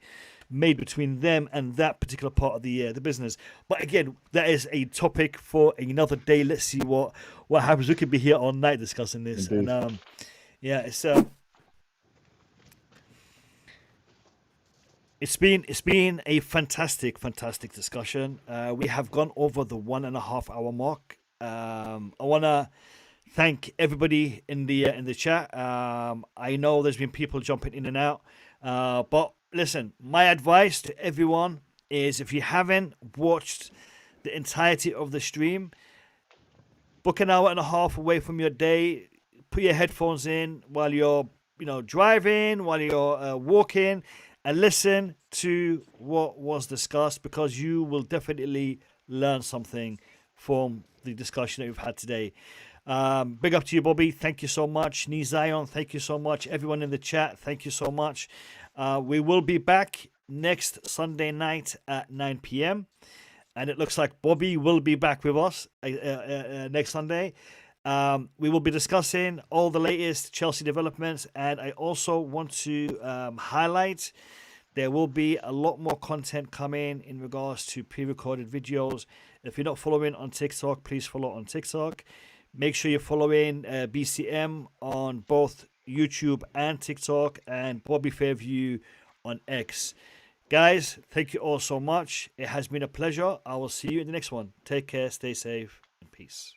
made between them and that particular part of the business. But again, that is a topic for another day. Let's see what happens. We could be here all night discussing this, Indeed. and yeah, it's been a fantastic discussion. We have gone over the 1.5 hour mark. I wanna thank everybody in the chat. I know there's been people jumping in and out, but listen, my advice to everyone is, if you haven't watched the entirety of the stream, book an hour and a half away from your day. Put your headphones in while you're driving, while you're walking, and listen to what was discussed, because you will definitely learn something from the discussion that we've had today. Big up to you, Bobby. Thank you so much. Nee Zion, thank you so much. Everyone in the chat, thank you so much. We will be back next Sunday night at 9 p.m. And it looks like Bobby will be back with us next Sunday. We will be discussing all the latest Chelsea developments, and I also want to highlight there will be a lot more content coming in regards to pre-recorded videos. If you're not following on TikTok, please follow on TikTok. Make sure you're following BCM on both YouTube and TikTok, and Bobby Fairview on X. Guys, thank you all so much. It has been a pleasure. I will see you in the next one. Take care, stay safe, and peace.